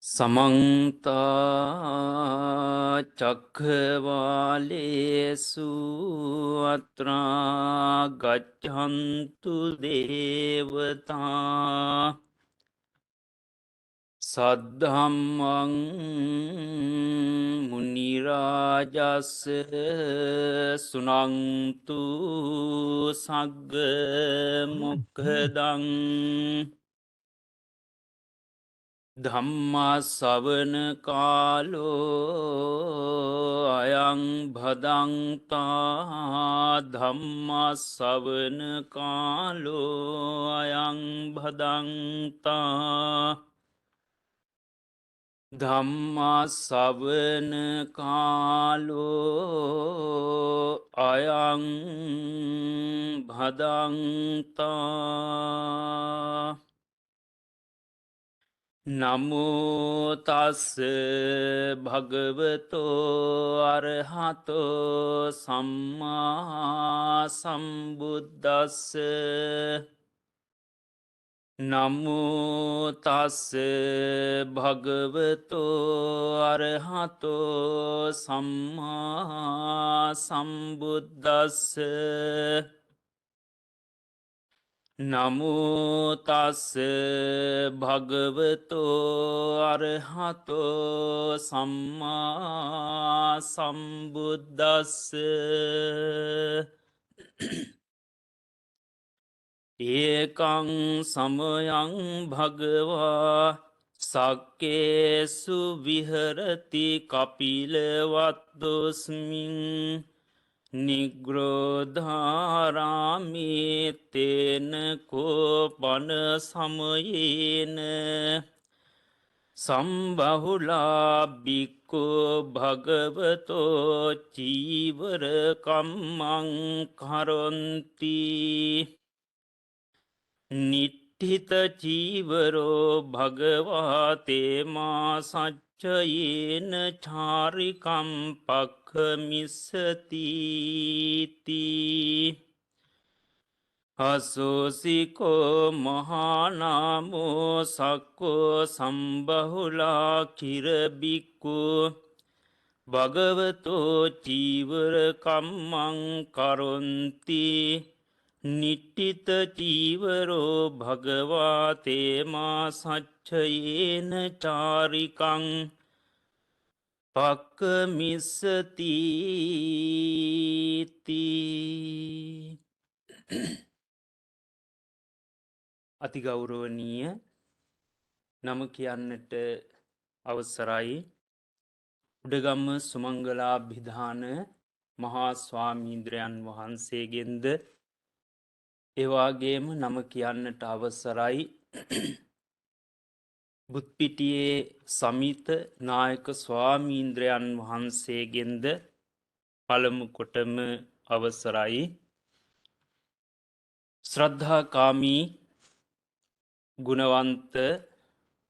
समन्ता चक्रवालेषु अत्रा गच्छन्तु देवता सद्धम्मं मुनिराजस्य सुनन्तु सग्ग मुखदं ධම්මාසවන කාලෝ අයං භදන්තා ධම්මාසවන කාලෝ අයං භදන්තා ධම්මාසවන කාලෝ අයං භදන්තා නමෝතස්ස භගවතෝ අරහතෝ සම්මා සම්බුද්දස්ස නමෝතස්ස භගවතෝ අරහතෝ සම්මා සම්බුද්දස්ස නමෝතස්ස භගවතෝ අරහතෝ සම්මා සම්බුද්දස්ස ඒකං සමයං භගවා සක්කේසු විහරති කපිලවත්තුස්මින් නිග්‍රෝධාරාමේතේන කෝපන සමයේන සම්බහුලා බික්කෝ භගවතෝ චීවර කම්මං කරොන්ති නිට්ඨිත චීවරෝ භගවාතේමා සච්චයේන චාරිකම් පක්ඛමිස්සතිති අසෝසිකෝ මහානාමෝ සක්කෝ සම්බහුලා කිරබික්කු භගවතෝ චීවර කම්මං කරොන්ති නිට්ඨිත චීවරෝ භගවාතේමා සච්චයේන චාරිකං පක්ඛමිස්සතිති අතිගෞරවනීය නම කියන්නට අවසරයි උඩගම්ම සුමංගලාභිධාන මහා ස්වාමීන්ද්‍රයන් වහන්සේගෙන්ද එවාගේම නම කියන්නට අවසරයි බුත්පිටියේ සමිත නායක ස්වාමීන්ද්‍රයන් වහන්සේගෙන්ද පළමු කොටම අවසරයි ශ්‍රද්ධාකාමී ගුණවන්ත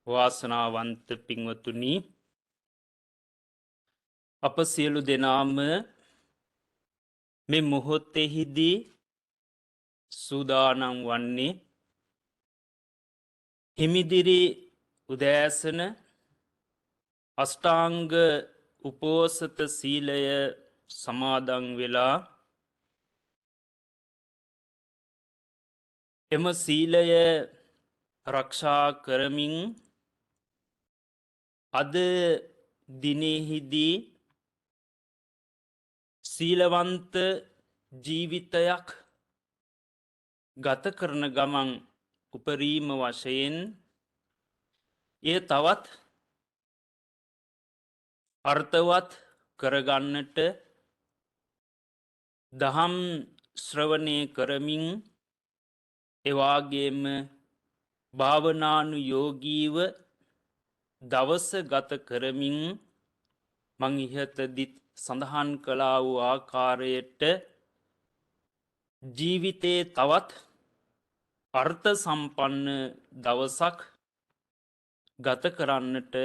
වාසනාවන්ත පින්වතුනි අප සියලු දෙනාම මේ මොහොතෙහිදී සූදානම් වන්නේ හිමිදිරි උදෑසන අෂ්ටාංග උපෝසත සීලය සමාදන් වෙලා එම සීලය රක්ෂා කරමින් අද දිනෙහිදී සීලවන්ත ජීවිතයක් ගත කරන ගමන් උපරීම වශයෙන් එය තවත් අර්ථවත් කරගන්නට දහම් ශ්‍රවණය කරමින් එවාගේම භාවනානුයෝගීව දවස ගත කරමින් මං ඉහතදිත් සඳහන් කළා වූ ආකාරයට ජීවිතේ තවත් අර්ථ සම්පන්න දවසක් ගත කරන්නට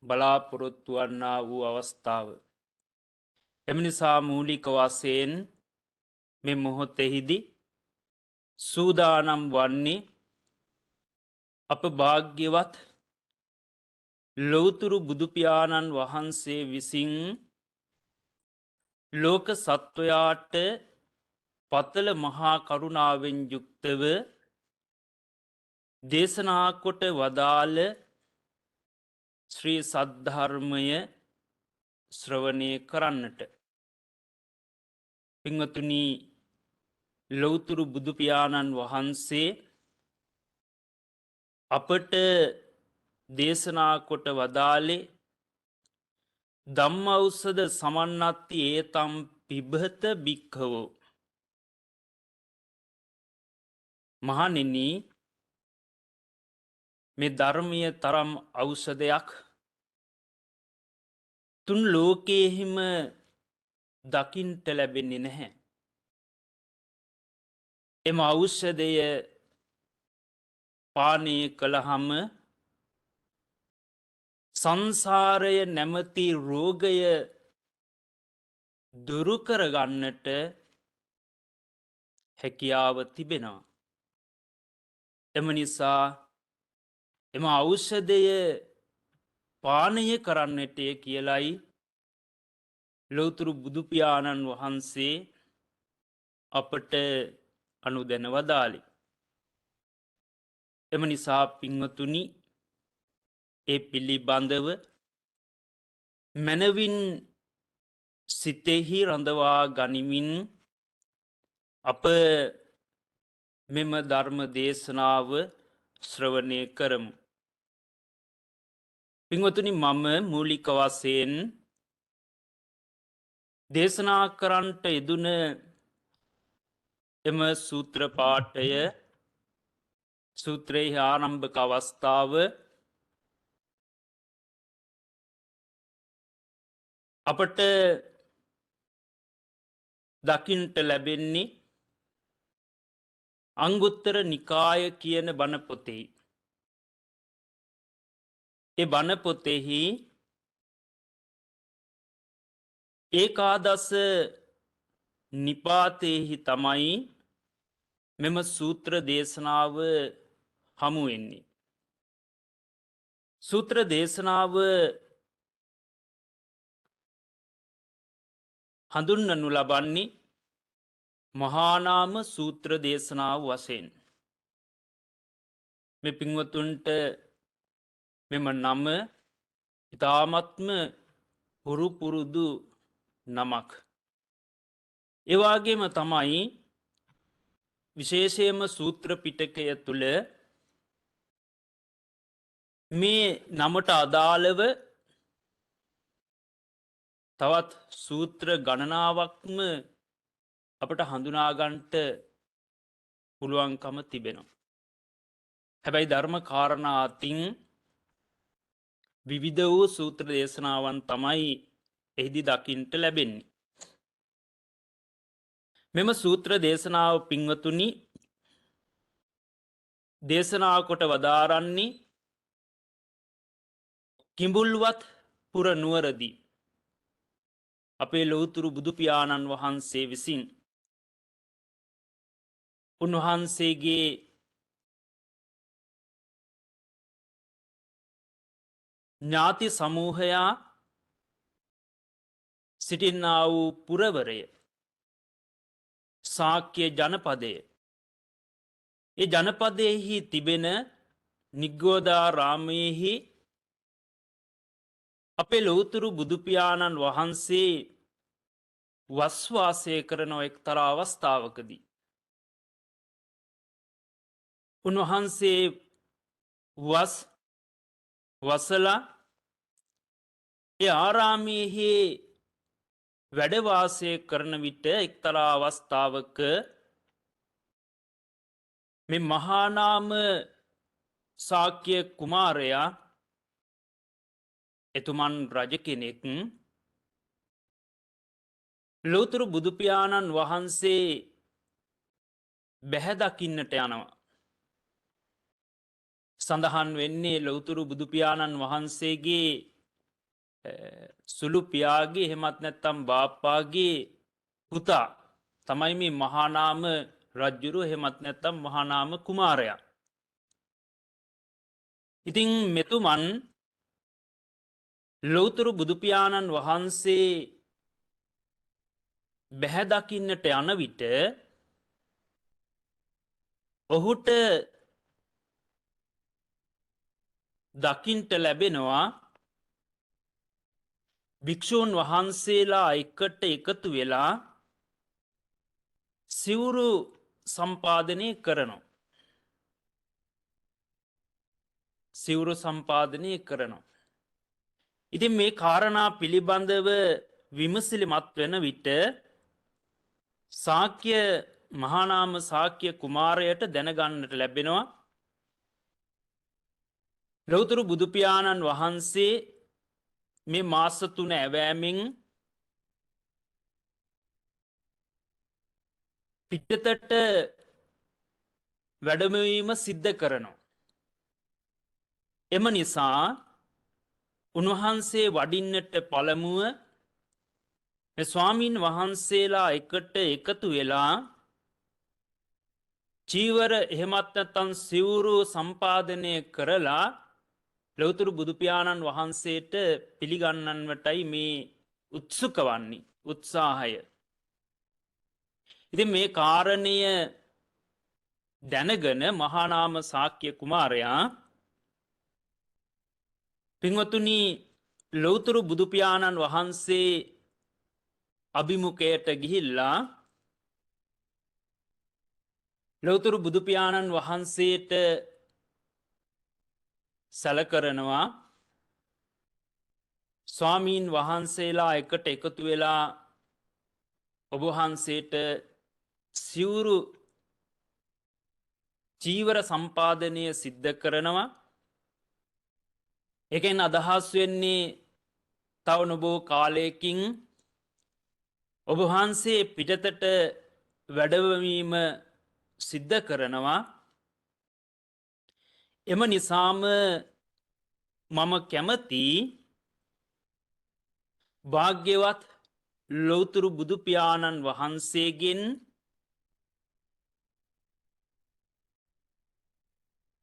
බලාපොරොත්තු වන්නා වූ අවස්ථාව. එම නිසා මූලික වශයෙන් මේ මොහොතෙහිදී සූදානම් වන්නේ අප භාග්‍යවත් ලොවතුරු බුදුපාණන් වහන්සේ විසින් ලෝක සත්වයාට පතල මහා කරුණාවෙන් යුක්තව දේශනා කොට වදාළ ශ්‍රී සද්ධර්මය ශ්‍රවණය කරන්නට. පින්වතුනි, ලොවතුරු බුදුපාණන් වහන්සේ අපට දේශනා කොට වදාළේ ධම්මෞසද සමන්නත්ති ඒතම් පිබත භික්ඛවෝ. මහණෙනි, මේ ධර්මීය තරම් ඖෂධයක් තුන් ලෝකයේහිම දකින්ට ලැබෙන්නේ නැහැ. එම ඖෂධය පානය කළහම සංසාරය නැමැති රෝගය දුරු කරගන්නට හැකියාව තිබෙනවා. එම නිසා එම ඖෂධය පානය කරන්නට කියලයි ලොවතුරු බුදුපාණන් වහන්සේ අපට අනුදැන වදාළේ. එම නිසා පින්වතුනි, ඒ පිළිබඳව මනවින් සිතෙහි රඳවා ගනිමින් අප මෙම ධර්ම දේශනාව ශ්‍රවණය කරමු. පින්වතුනි, මම මූලික වශයෙන් දේශනා කරන්නට යෙදුන එම සූත්‍ර පාඨය, සූත්‍රයේ ආරම්භක අවස්ථාව අපට දකින්ට ලැබෙන්නේ අංගුත්තර නිකාය කියන බණ පොතේ. ඒ බණ පොතෙහි ඒකාදස නිපාතේහි තමයි මෙම සූත්‍ර දේශනාව හමු වෙන්නේ. සූත්‍ර දේශනාව හඳුන්වනු ලබන්නේ මහානාම සූත්‍ර දේශනාව වශයෙන්. මේ පින්වතුන්ට මෙම නම ඉතාමත්ම හුරු පුරුදු නමක්. ඒ වගේම තමයි විශේෂයෙන්ම සූත්‍ර පිටකය තුල මේ නමට අදාළව තවත් සූත්‍ර ගණනාවක්ම අපට හඳුනා ගන්නට පුළුවන්කම තිබෙනවා. හැබැයි ධර්ම කාරණා අතින් විවිධ වූ සූත්‍ර දේශනාවන් තමයි එහිදී දකින්නට ලැබෙන්නේ. මෙම සූත්‍ර දේශනාව පින්වතුනි දේශනා කොට වදාරන්නේ කිඹුල්වත් පුර නුවරදී අපේ ලොවතුරු බුදුපාණන් වහන්සේ විසින් උන්වහන්සේගේ ඥාති සමූහයා සිටින්නා වූ පුරවරය ශාක්‍ය ජනපදය. ඒ ජනපදයෙහි තිබෙන නිග්ගෝධාරාමයෙහි අපේ ලොවතුරු බුදුපාණන් වහන්සේ වස්වාසය කරන එක්තරා අවස්ථාවකදී උන්වහන්සේ වසලා ඒ ආරාමයෙහි වැඩවාසය කරන විට එක්තරා අවස්ථාවක මේ මහානාම ශාක්‍ය කුමාරයා, එතුමන් රජ කෙනෙක්, ලොවතුරු බුදුපාණන් වහන්සේ බැහැ දකින්නට යනවා. සඳහන් වෙන්නේ ලොවතුරු බුදුපාණන් වහන්සේගේ සුළු පියාගේ එහෙමත් නැත්නම් බාප්පාගේ පුතා තමයි මේ මහානාම රජුරු එහෙමත් නැත්නම් මහානාම කුමාරයා. ඉතින් මෙතුමන් ලෞතුරු බුදුපියාණන් වහන්සේ බැහැදකින්නට යන විට ඔහුට දකින්ට ලැබෙනවා භික්‍ෂූන් වහන්සේලා එකට එකතු වෙලා සිවුරු සම්පාදනය කරනවා. සිවුරු සම්පාදනය කරනවා. ඉතින් මේ කාරණා පිළිබඳව විමසිලිමත් වෙන විට ශාක්‍ය මහානාම ශාක්‍ය කුමාරයට දැනගන්නට ලැබෙනවා ලෞතුරු බුදුපියාණන් වහන්සේ මේ මාස 3 ඇවෑමෙන් පිටතට වැඩමවීම සිද්ධ කරනවා. එම නිසා උන්වහන්සේ වඩින්නට පළමුව ස්වාමීන් වහන්සේලා එකට එකතු වෙලා චීවර එහෙමත් නැත්නම් සිවුරු සම්පාදනය කරලා ලෞතුරු බුදුපියාණන් වහන්සේට පිළිගන්නවටයි මේ උත්සුක වන්නේ උත්සාහය. ඉතින් මේ කාරණය දැනගෙන මහානාම ශාක්‍ය කුමාරයා පින්වතුනි ලෞතුරු බුදුපියාණන් වහන්සේ අභිමුඛයට ගිහිල්ලා ලෞතුරු බුදුපියාණන් වහන්සේට සැලකරනවා ස්වාමීන් වහන්සේලා එකට එකතු වෙලා ඔබ වහන්සේට සිවුරු චීවර සම්පාදනය සිද්ධ කරනවා. එකෙන් අදහස් වෙන්නේ තව නොබෝ කාලයකින් ඔබ වහන්සේ පිටතට වැඩවීම සිද්ධ කරනවා. එම නිසාම මම කැමති භාග්‍යවත් ලෞතුරු බුදුපියාණන් වහන්සේගෙන්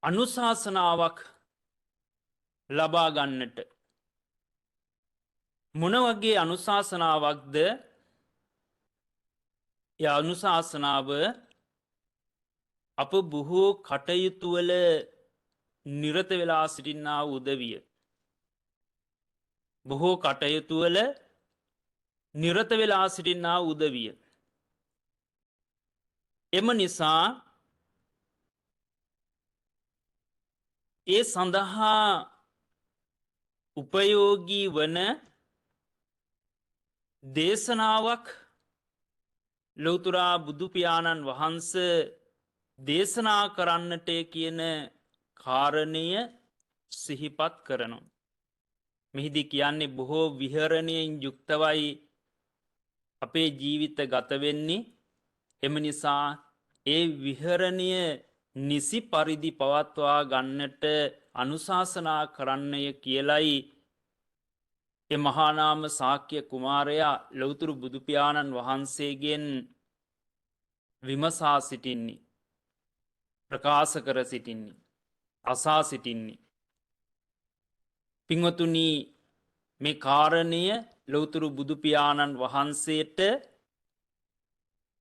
අනුශාසනාවක් ලබා ගන්නට. මොන වගේ අනුශාසනාවක්ද? ඒ අනුශාසනාව අප බොහෝ කටයුතු වල නිරත වෙලා සිටිනා උදවිය. බොහෝ කටයුතු වල නිරත වෙලා සිටිනා උදවිය. එම නිසා ඒ සඳහා උපයෝගී වන දේශනාවක් ලෞතුරා බුදුපියාණන් වහන්සේ දේශනා කරන්නට කියන කාරණය සිහිපත් කරනවා. මෙහිදී කියන්නේ බොහෝ විහරණයෙන් යුක්තවයි අපේ ජීවිත ගත වෙන්නේ. එම නිසා ඒ විහරණය නිසි පරිදි පවත්වා ගන්නට අනුශාසනා කරන්නය කියලයි ඒ මහානාම ශාක්‍ය කුමාරයා ලෞතුරු බුදුපියාණන් වහන්සේගෙන් විමසා සිටින්නේ, ප්‍රකාශ කර සිටින්නේ, අසා සිටින්නේ. පින්වතුනි, මේ කාරණය ලෞතුරු බුදුපියාණන් වහන්සේට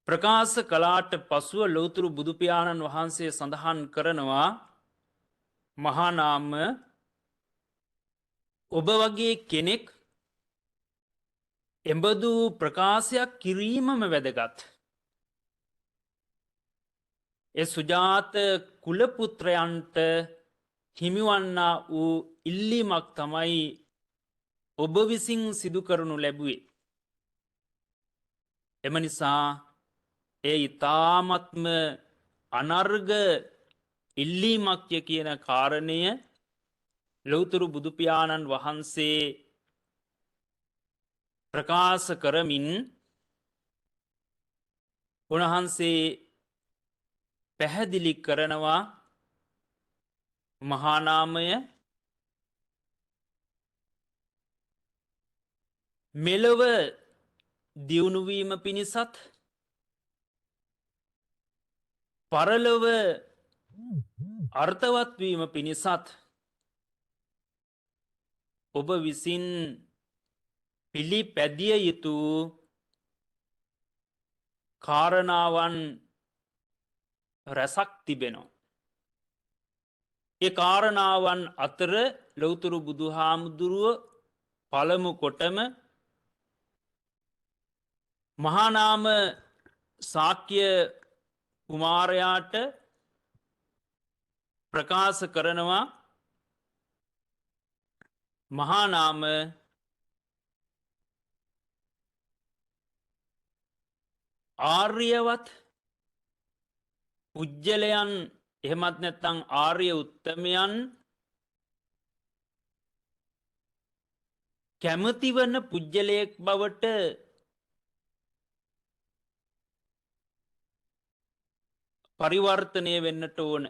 ප්‍රකාශ කළාට පසුව ලෞතුරු බුදුපියාණන් වහන්සේ සඳහන් කරනවා මහානාම ඔබ වගේ කෙනෙක් එබඳු ප්‍රකාශයක් කිරීමම වැදගත්. ඒ සුජාත කුලපුත්‍රයන්ට හිමිවන්නා වූ ඉල්ලීමක් තමයි ඔබ විසින් සිදු කරනු ලැබුවේ. එම නිසා ඒ ඊ타ත්ම අනර්ග ඉල්ලීමක්ය කියන කාරණය ලෞතුරු බුදුපියාණන් වහන්සේ ප්‍රකාශ කරමින් උන්වහන්සේ පැහැදිලි කරනවා මහානාමය මෙලොව දියුණුවීම පිණිසත් පරලොව අර්ථවත් වීම පිණිසත් ඔබ විසින් පිළිපැදිය යුතු කාරණාවන් රැසක් තිබෙනවා. ඒ කාරණාවන් අතර ලෞතුරු බුදුහාමුදුරුව පළමු කොටම මහානාම ශාක්‍ය කුමාරයාට ප්‍රකාශ කරනවා මහානාම ආර්යවත් පුජ්‍යලයන් එහෙමත් නැත්නම් ආර්ය උත්තමයන් කැමති වන පුජ්‍යලයක් බවට පරිවර්තනය වෙන්නට ඕන.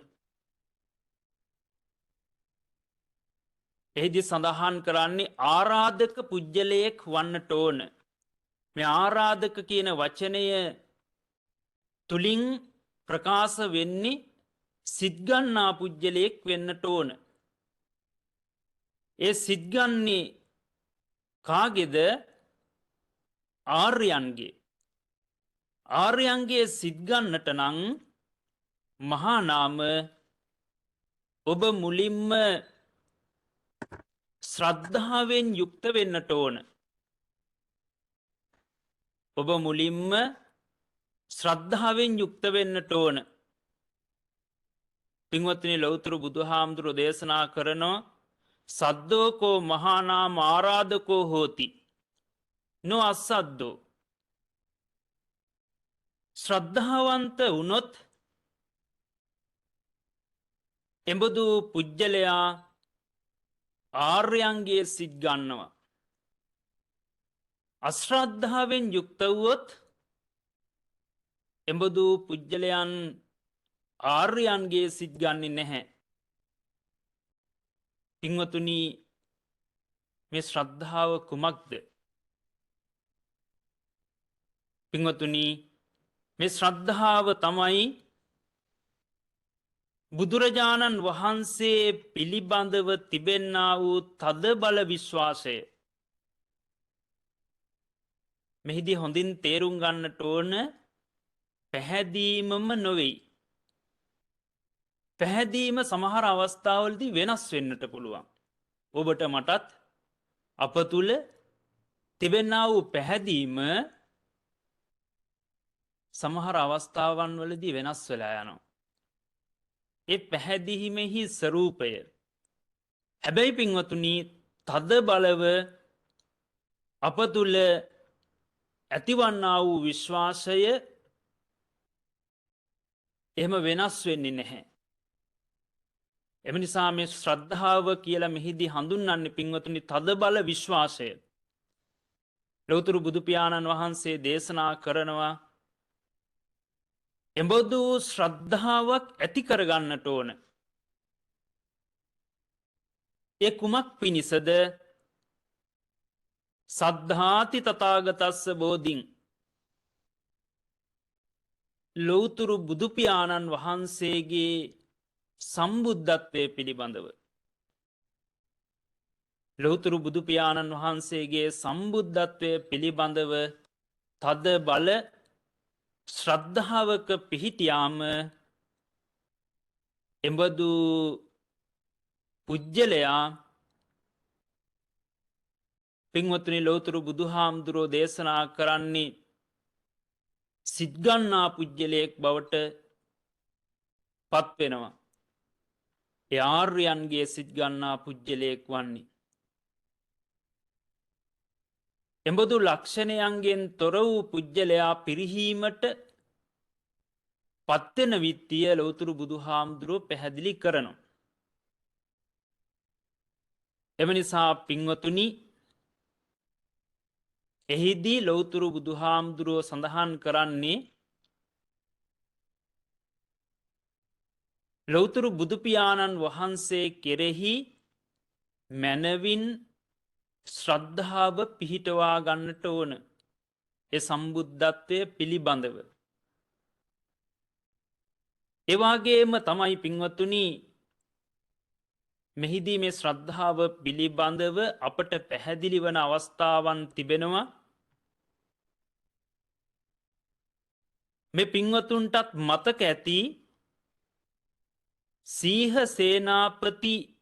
එහිදී සඳහන් කරන්නේ ආරාධක පුජ්‍යලයක් වන්නට ඕන. මේ ආරාධක කියන වචනය තුලින් ප්‍රකාශ වෙන්නේ සිත්ගන්නා පුජ්‍යලයක් වෙන්නට ඕන. ඒ සිත්ගන්නේ කාගේද? ආර්යයන්ගේ. ආර්යයන්ගේ සිත්ගන්නට නම් මහා නාම ඔබ මුලින්ම ශ්‍රද්ධාවෙන් යුක්ත වෙන්නට ඕන. ඔබ මුලින්ම ශ්‍රද්ධාවෙන් යුක්ත වෙන්නට ඕන. පින්වත්නි, ලෞතර බුදුහාමුදුරුවෝ දේශනා කරනවා සද්දෝකෝ මහානාම ආරාධකෝ හෝති නො අස්සද්දෝ. ශ්‍රද්ධාවන්ත වුණොත් එබඳු පුජ්‍යලයා ආර්යයන්ගේ සිත් ගන්නවා. අශ්‍රද්ධාවෙන් යුක්ත වුවොත් එබඳු පුජ්‍යලයන් ආර්යයන්ගේ සිත් ගන්නේ නැහැ. පින්වතුනි, මේ ශ්‍රද්ධාව කුමක්ද? පින්වතුනි, මේ ශ්‍රද්ධාව තමයි බුදුරජාණන් වහන්සේ පිළිබඳව තිබෙන්නා වූ තද බල විශ්වාසය. මෙහිදී හොඳින් තේරුම් ගන්නට ඕන පැහැදීමම නොවේ. පැහැදීම සමහර අවස්ථාවලදී වෙනස් වෙන්නට පුළුවන්. ඔබට මටත් අප තුල තිබෙනා වූ පැහැදීම සමහර අවස්ථාවන් වලදී වෙනස් වෙලා යනවා. ඒ පැහැදීමෙහි ස්වરૂපය. හැබැයි පින්වතුනි, තද බලව අප තුල ඇතිවන්නා වූ විශ්වාසය එහෙම වෙනස් වෙන්නේ නැහැ. එම නිසා මේ ශ්‍රද්ධාව කියලා මෙහිදී හඳුන්වන්නේ පින්වතුනි තද බල විශ්වාසය. ලෞතර බුදු පියාණන් වහන්සේ දේශනා කරනවා එබඳු ශ්‍රද්ධාවක් ඇති කරගන්නට ඕන. ඒ කුමක් පිණිසද? සද්ධාති තථාගතස්ස බෝධින්. ලෞතර බුදු පියාණන් වහන්සේගේ සම්බුද්ධත්වයේ පිළිබඳව. ලෞතර බුදු පියාණන් වහන්සේගේ සම්බුද්ධත්වයේ පිළිබඳව තද බල ශ්‍රද්ධාවක පිහිටියාම එබඳු පුජ්‍යලයා පින්වත්නි, ලෞතර බුදුහාමුදුරෝ දේශනා කරන්නේ සිත්ගන්නා පුජ්‍යලයක් බවට පත් වෙනවා. ඒ ආර්යයන්ගේ සිත්ගන්නා පුජ්‍යලයක් වන්නේ. එබඳු ලක්ෂණයන්ගෙන් තොර වූ පුජ්‍යලයා පිරිහීමට පත්වෙන විත්තිය ලෞතර බුදුහාමුදුරුවෝ පැහැදිලි කරනවා. එම නිසා පින්වතුනි, එහිදී ලෞතර බුදුහාමුදුරුවෝ සඳහන් කරන්නේ ලෞතර බුදු පියාණන් වහන්සේ කෙරෙහි මනවින් ශ්‍රද්ධාව පිහිටවා ගන්නට ඕන. ඒ සම්බුද්ධත්වය පිළිබඳව. ඒ වගේම තමයි පින්වතුනි මෙහිදී මේ ශ්‍රද්ධාව පිළිබඳව අපට පැහැදිලි වන අවස්ථාවන් තිබෙනවා. මේ පින්වතුන්ටත් මතක ඇති සීහ සේනාපති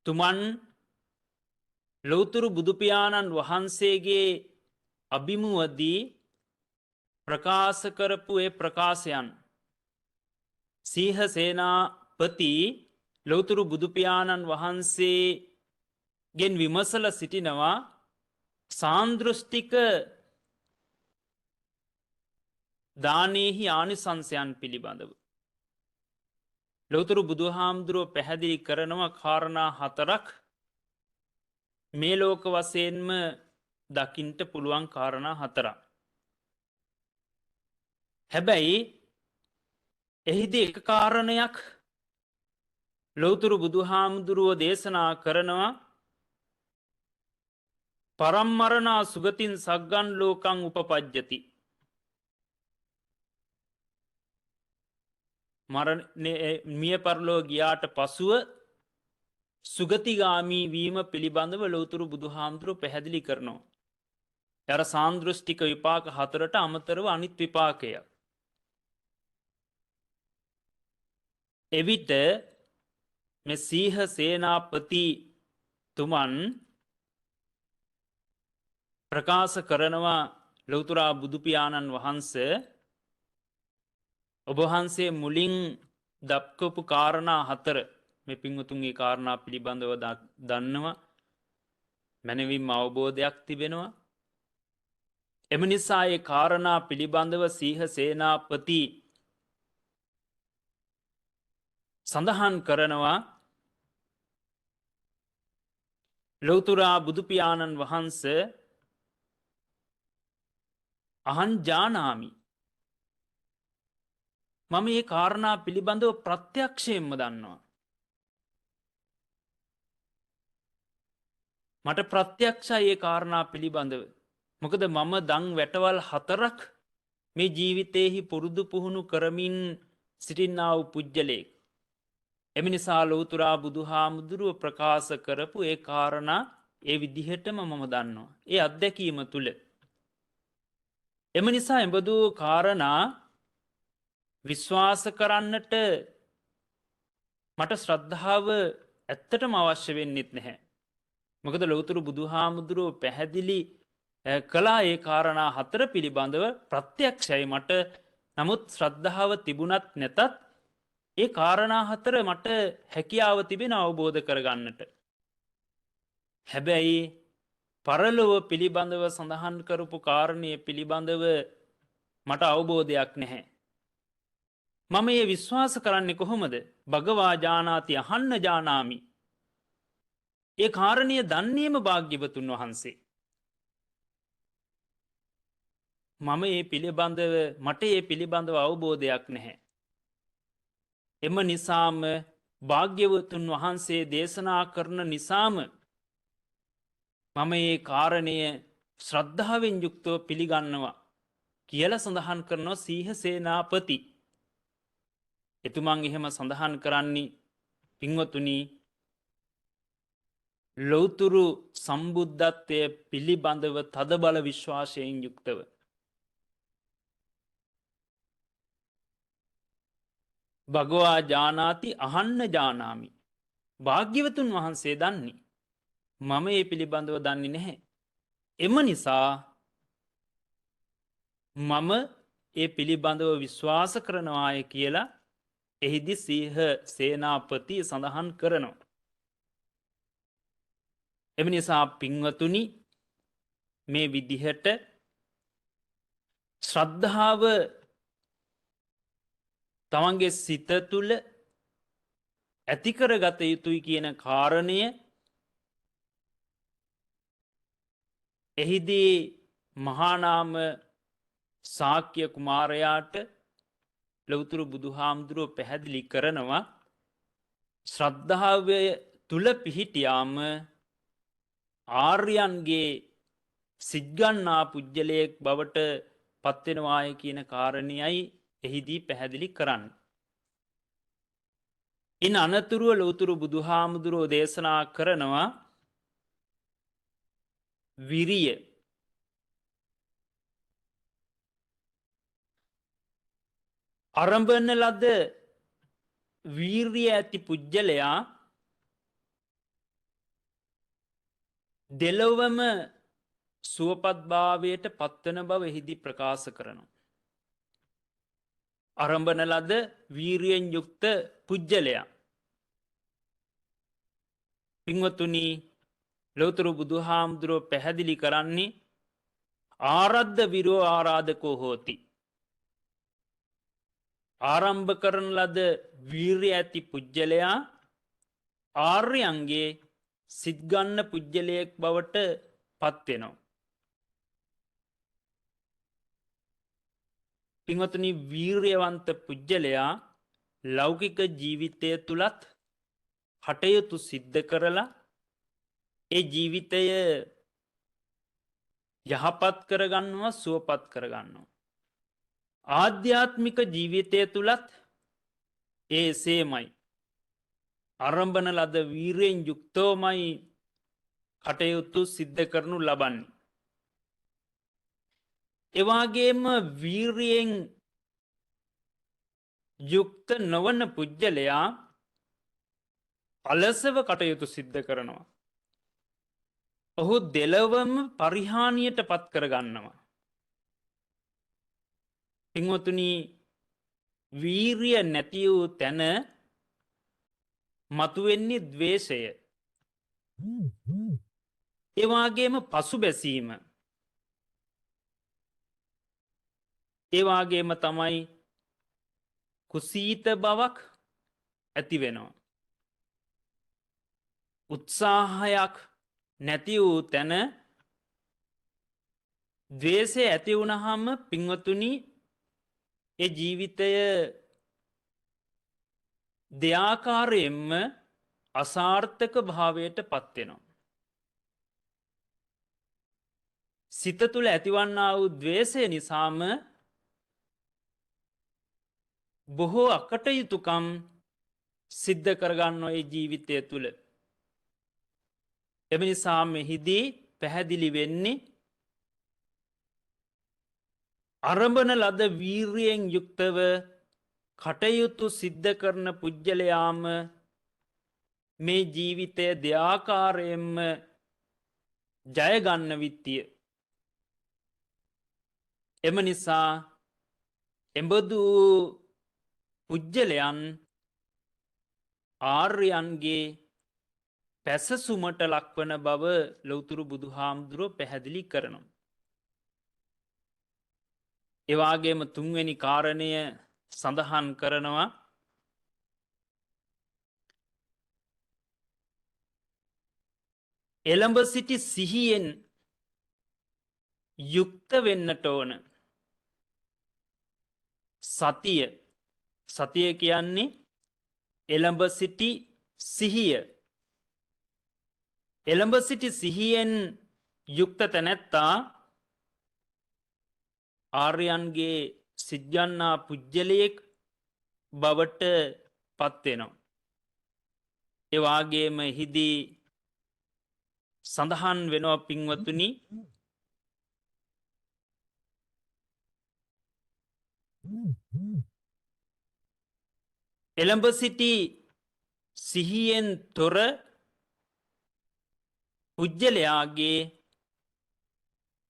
තුමන් ලෞතුරු බුදුපියාණන් වහන්සේගේ අභිමුවදී ප්‍රකාශ කරපු ඒ ප්‍රකාශයන්. සීහ සේනාපති ලෞතුරු බුදුපියාණන් වහන්සේගෙන් විමසල සිටිනවා සාන්දෘෂ්ටික දානයෙහි ආනිසංසයන් පිළිබඳව. ලෞතුරු බුදුහාමුදුරුව පැහැදිලි කරනවා කාරණා 4ක් මේ ලෝක වශයෙන්ම දකින්ට පුළුවන් කාරණා 4ක්. හැබැයි එහිදී එක කාරණයක් ලෞතුරු බුදුහාමුදුරුව දේශනා කරනවා පරම්මරණා සුගතින් සග්ගන් ලෝකං උපපජ්ජති. මිය පරලෝ ගියාට පසුව සුගතිගාමී වීම පිළිබඳව ලෞතුරු බුදුහාමුදුරුව පැහැදිලි කරනවා. අර සාන්දෘෂ්ටික විපාක 4ට අමතරව අනිත් විපාකය. එවිට මේ සීහ සේනාපති තුමන් ප්‍රකාශ කරනවා ලෞතුරා බුදුපියාණන් වහන්සේ ඔබ වහන්සේ මුලින් දක්වපු කාරණා 4 මේ පින්වතුන්ගේ කාරණා පිළිබඳව දන්නවා මනවින් අවබෝධයක් තිබෙනවා. එම නිසා ඒ කාරණා පිළිබඳව සීහ සේනාපති සඳහන් කරනවා ලෞතුරා බුදුපියාණන් වහන්සේ අහං ජානාමි මම මේ කාරණා පිළිබඳව ප්‍රත්‍යක්ෂයෙන්ම දන්නවා. මට ප්‍රත්‍යක්ෂයි මේ කාරණා පිළිබඳව. මොකද මම දන් වැටවල් 4ක් මේ ජීවිතේහි පුරුදු පුහුණු කරමින් සිටින්නා වූ පුජ්‍යලෙක්. එම නිසා ලෞතුරා බුදුහාමුදුරුව ප්‍රකාශ කරපු ඒ කාරණා ඒ විදිහටම මම දන්නවා. ඒ අත්දැකීම තුල. එම නිසා එබඳු කාරණා විශ්වාස කරන්නට මට ශ්‍රද්ධාව ඇත්තටම අවශ්‍ය වෙන්නෙත් නැහැ. මොකද ලෞතුරු බුදුහාමුදුරුව පැහැදිලි කළා ඒ කාරණා 4 පිළිබඳව ප්‍රත්‍යක්ෂයි මට. නමුත් ශ්‍රද්ධාව තිබුණත් නැතත් ඒ කාරණා 4 මට හැකියාව තිබෙන අවබෝධ කරගන්නට. හැබැයි පරලොව පිළිබඳව සඳහන් කරපු කාරණය පිළිබඳව මට අවබෝධයක් නැහැ. මම මේ විශ්වාස කරන්නේ කොහොමද? භගවා ජානාති අහන්න ජානාමි. ඒ කාරණය දන්නේම භාග්‍යවතුන් වහන්සේ. මට ඒ පිළිබඳව අවබෝධයක් නැහැ. එම නිසාම භාග්‍යවතුන් වහන්සේ දේශනා කරන නිසාම මම මේ කාරණය ශ්‍රද්ධාවෙන් යුක්තව පිළිගන්නවා කියලා සඳහන් කරනවා සීහ සේනාපති. එතුමන් එහෙම සඳහන් කරන්නේ පින්වතුනි ලෞතුරු සම්බුද්ධත්වය පිළිබඳව තදබල විශ්වාසයෙන් යුක්තව. භගවා ජානාති අහන්න ජානාමි. භාග්‍යවතුන් වහන්සේ දන්නේ. මම මේ පිළිබඳව දන්නේ නැහැ. එම නිසා මම ඒ පිළිබඳව විශ්වාස කරනවාය කියලා එහිදී සීහ සේනාපති සඳහන් කරනවා. එම නිසා පින්වතුනි මේ විදිහට ශ්‍රද්ධාව තමන්ගේ සිත තුළ ඇතිකරගත යුතුයි කියන කාරණය එහිදී මහානාම ශාක්‍ය කුමාරයාට ලෞතුරු බුදුහාමුදුරුව පැහැදිලි කරනවා ශ්‍රද්ධාව තුල පිහිටියාම ආර්යයන්ගේ සිත්ගන්නා පුජ්‍යලයක් බවට පත්වෙනවාය කියන කාරණයයි එහිදී පැහැදිලි කරන්න. ඉන් අනතුරුව ලෝතුරු බුදුහාමුදුරුවෝ දේශනා කරනවා විරිය. අරඹන ලද වීර්ය ඇති පුජ්‍යලයා දෙලොවම සුවපත්භාවයට පත්වන බව එහිදී ප්‍රකාශ කරනවා. අරඹන ලද වීරියෙන් යුක්ත පුජ්‍යලයා. පින්වතුනි, ලෝතුරු බුදුහාමුදුරුවෝ පැහැදිලි කරන්නේ ආරද්ධ විරෝ ආරාධකෝ හෝති. ආරම්භ කරන ලද වීර්ය ඇති පුජ්‍යලයා ආර්යයන්ගේ සිත්ගන්න පුජ්‍යලයෙක් බවට පත්වෙනවා. පින්වතුනි, වීර්යවන්ත පුජ්‍යලයා ලෞකික ජීවිතය තුලත් හටයුතු සිද්ධ කරලා ඒ ජීවිතය යහපත් කරගන්නවා, සුවපත් කරගන්නවා. ආධ්‍යාත්මික ජීවිතය තුලත් එසේමයි. අරඹන ලද වීරයෙන් යුක්තවමයි කටයුතු සිද්ධ කරනු ලබන්නේ. එවාගේම වීරයෙන් යුක්ත නොවන පුජ්‍යලයා අලසව කටයුතු සිද්ධ කරනවා. ඔහු දෙලොවම පරිහානියට පත් කරගන්නවා. පින්වතුනි, වීරිය නැති වූ තැන මතුවෙන්නේ ද්වේෂය. එවාගේම පසුබැසීම. ඒවාගේම තමයි කුසීත බවක් ඇති වෙනවා. උත්සාහයක් නැති වූ තැන ද්වේෂය ඇති වුණාම පින්වතුනි, ඒ ජීවිතය දෙආකාරයෙන්ම අසාර්ථක භාවයට පත් වෙනවා. සිත තුළ ඇතිවන්නා වූ ද්වේෂය නිසාම බොහෝ අකටයුතුකම් සිද්ධ කරගන්නවා ඒ ජීවිතය තුළ. එම නිසා මෙහිදී පැහැදිලි වෙන්නේ අරඹන ලද වීර්යයෙන් යුක්තව කටයුතු සිද්ධ කරන පුජ්‍යලයාම මේ ජීවිතය දෙආකාරයෙන්ම ජයගන්න විත්තිය. එම නිසා එබඳු පුජ්‍යලයන් ආර්යයන්ගේ පැසසුමට ලක්වන බව ලෞතුරු බුදුහාමුදුරුවෝ පැහැදිලි කරනවා. එවාගේම තුන්වෙනි කාරණය සඳහන් කරනවා එළඹ සිටි සිහියෙන් යුක්ත වෙන්නට ඕන. සතිය කියන්නේ එළඹ සිටි සිහිය. එළඹ සිටි සිහියෙන් යුක්ත තැනැත්තා ආර්යයන්ගේ සිද්ගන්නා පුජ්‍යලයෙක් බවට පත්වෙනවා. එවාගේම හිදී සඳහන් වෙනවා පින්වතුනි, එළඹ සිටි සිහියෙන් තොර පුජ්‍යලයාගේ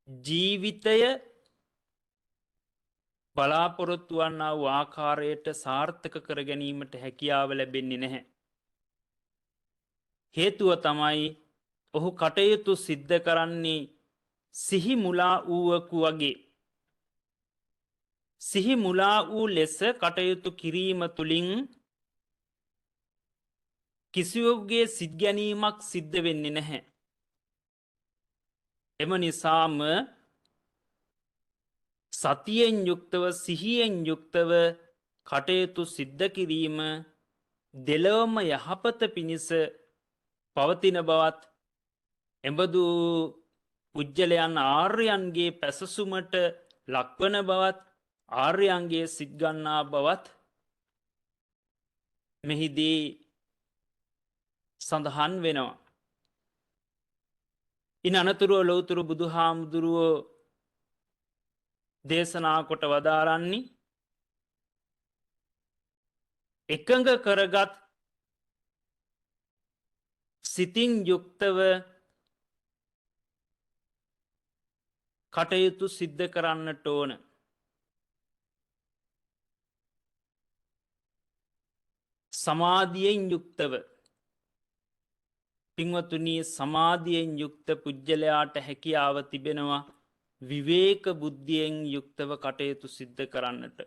ජීවිතය බලාපොරොත්තු වන්නා වූ ආකාරයට සාර්ථක කර ගැනීමට හැකියාව ලැබෙන්නේ නැහැ. හේතුව තමයි ඔහු කටයුතු සිද්ධ කරන්නේ සිහි මුලා වූවකු වගේ. සිහි මුලා වූ ලෙස කටයුතු කිරීම තුළින් කිසිවෙකුගේ සිත් ගැනීමක් සිද්ධ වෙන්නේ නැහැ. එම නිසාම සතියෙන් යුක්තව සිහියෙන් යුක්තව කටයුතු සිද්ධ කිරීම දෙලොවම යහපත පිණිස පවතින බවත්, එබඳු පුජ්‍යලයන් ආර්යයන්ගේ පැසසුමට ලක්වන බවත්, ආර්යයන්ගේ සිත් ගන්නා බවත් මෙහිදී සඳහන් වෙනවා. ඉන් අනතුරුව ලෞතුරු බුදුහාමුදුරුවෝ දේශනා කොට වදාරන්නේ එකඟ කරගත් සිතින් යුක්තව කටයුතු සිද්ධ කරන්නට ඕන. සමාධියෙන් යුක්තව පින්වතුනි සමාධියෙන් යුක්ත පුජ්‍යලයාට හැකියාව තිබෙනවා විවේක බුද්ධියෙන් යුක්තව කටයුතු සිද්ධ කරන්නට.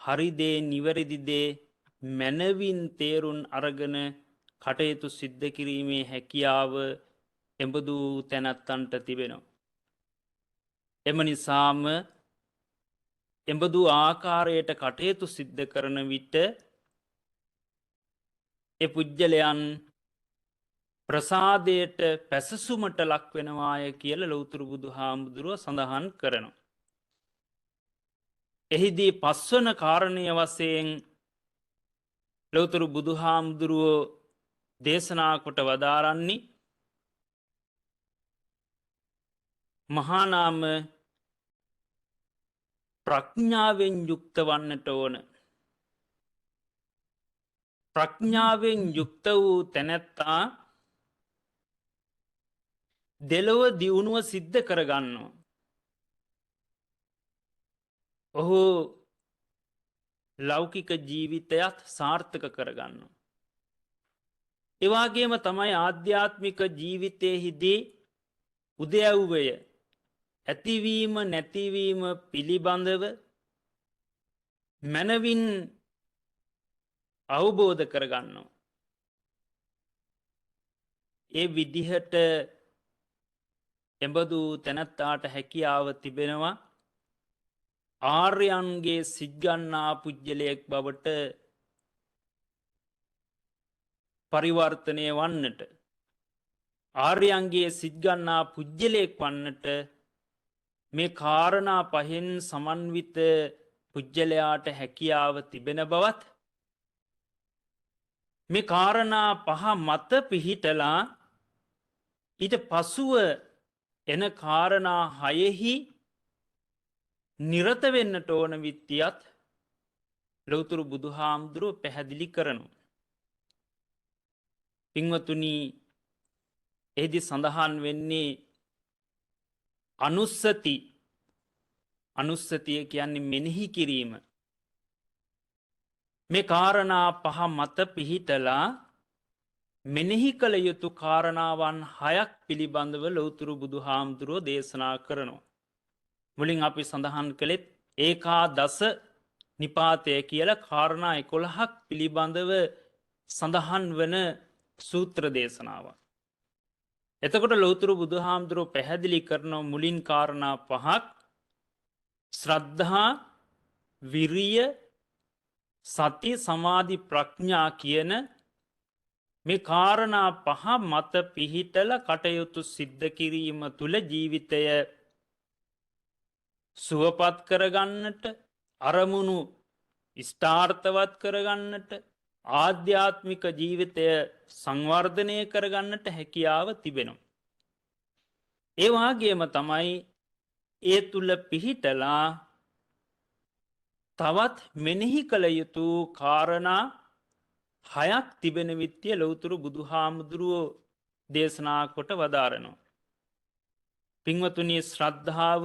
හරිදේ නිවැරදිදේ මැනවින් තේරුන් අරගෙන කටයුතු සිද්ධ කිරීමේ හැකියාව එබඳු තැනැත්තන්ට තිබෙනවා. එම නිසාම එබඳු ආකාරයට කටයුතු සිද්ධ කරන විට පුජ්‍යලයන් ප්‍රසාදයට පැසසුමට ලක්වෙනවාය කියල ලෞතුරු බුදු හාමුදුරුව සඳහන් කරනවා. එහිදී පස්වන කාරණය වසයෙන් ලෞතුරු බුදු හාමුදුරුවෝ දේශනා කොට වදාරන්නේ මහානාම ප්‍රඥාවෙන් යුක්ත වන්නට ඕන. ප්‍රඥාවෙන් යුක්ත වූ තැනැත්තා දෙලොව දියුණුව සිද්ධ කරගන්නවා. ඔහු ලෞකික ජීවිතයත් සාර්ථක කරගන්න. එවාගේම තමයි ආධ්‍යාත්මික ජීවිතයෙහිදී උදයව්වය ඇතිවීම නැතිවීම පිළිබඳව මැනවින් අවබෝධ කරගන්නවා. ඒ විදිහට එබඳු තැනැත්තාට හැකියාව තිබෙනවා ආර්යයන්ගේ සිත්ගන්නා පුජ්‍යලයෙක් බවට පරිවර්තනය වන්නට. ආර්යයන්ගේ සිත්ගන්නා පුජ්‍යලයෙක් වන්නට මේ කාරණා පහෙන් සමන්විත පුජ්‍යලයාට හැකියාව තිබෙන බවත් මේ කාරණා පහ මත පිහිටලා ඊට පසුව එන කාරණා හයෙහි නිරත වෙන්නට ඕන විත්තියත් ලෞතුරු බුදුහාමුදුරුව පැහැදිලි කරනු. පින්වතුනි එහිදි සඳහන් වෙන්නේ අනුස්සතිය කියන්නේ මෙනෙහි කිරීම. මේ කාරණා පහ මත පිහිටලා මෙනෙහි කළ යුතු කාරණාවන් 6ක් පිළිබඳව ලෞතුරු බුදුහාමුදුරුව දේශනා කරනවා. මුලින් අපි සඳහන් කළෙත් ඒකා දස නිපාතය කියලා කාරණා 11ක් පිළිබඳව සඳහන් වන සූත්‍ර දේශනාව. එතකොට ලෞතුරු බුදුහාමුදුරුව පැහැදිලි කරන මුලින් කාරණා 5ක් ශ්‍රද්ධා, විරිය, සති, සමාධි, ප්‍රඥා කියන මේ කාරණා පහ මත පිහිටලා කටයුතු සිද්ධ කිරීම තුළ ජීවිතය සුවපත් කරගන්නට, අරමුණු ඉෂ්ඨාර්ථවත් කරගන්නට, ආධ්‍යාත්මික ජීවිතය සංවර්ධනය කරගන්නට හැකියාව තිබෙනවා. ඒ වගේම තමයි ඒ තුල පිහිටලා තවත් මෙනෙහි කළ යුතු කාරණා 6ක් තිබෙන විත්‍ය ලෞතුරු බුදුහාමුදුරුවෝ දේශනා කොට වදාරනවා. පින්වතුනි ශ්‍රද්ධාව,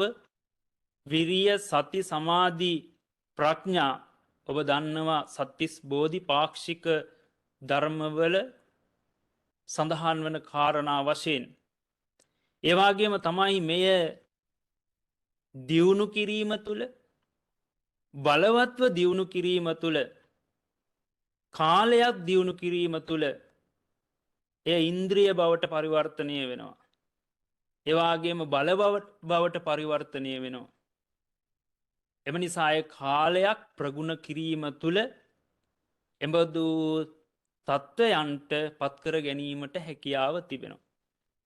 විරිය, සති, සමාධි, ප්‍රඥා ඔබ දන්නවා සත්‍තිස් බෝධිපාක්ෂික ධර්මවල සඳහන් වන කාරණා වශයෙන්. ඒ වගේම තමයි මෙය දියුණු කිරීම තුළ, බලවත්ව දියුණු කිරීම තුළ, කාලයක් දියුණු කිරීම තුළ එය ඉන්ද්‍රිය බවට පරිවර්තනය වෙනවා. ඒ වගේම බල බවට පරිවර්තනය වෙනවා. එම නිසා කාලයක් ප්‍රගුණ කිරීම තුළ එබඳු තත්ත්වයන්ට පත්කර ගැනීමට හැකියාව තිබෙනවා.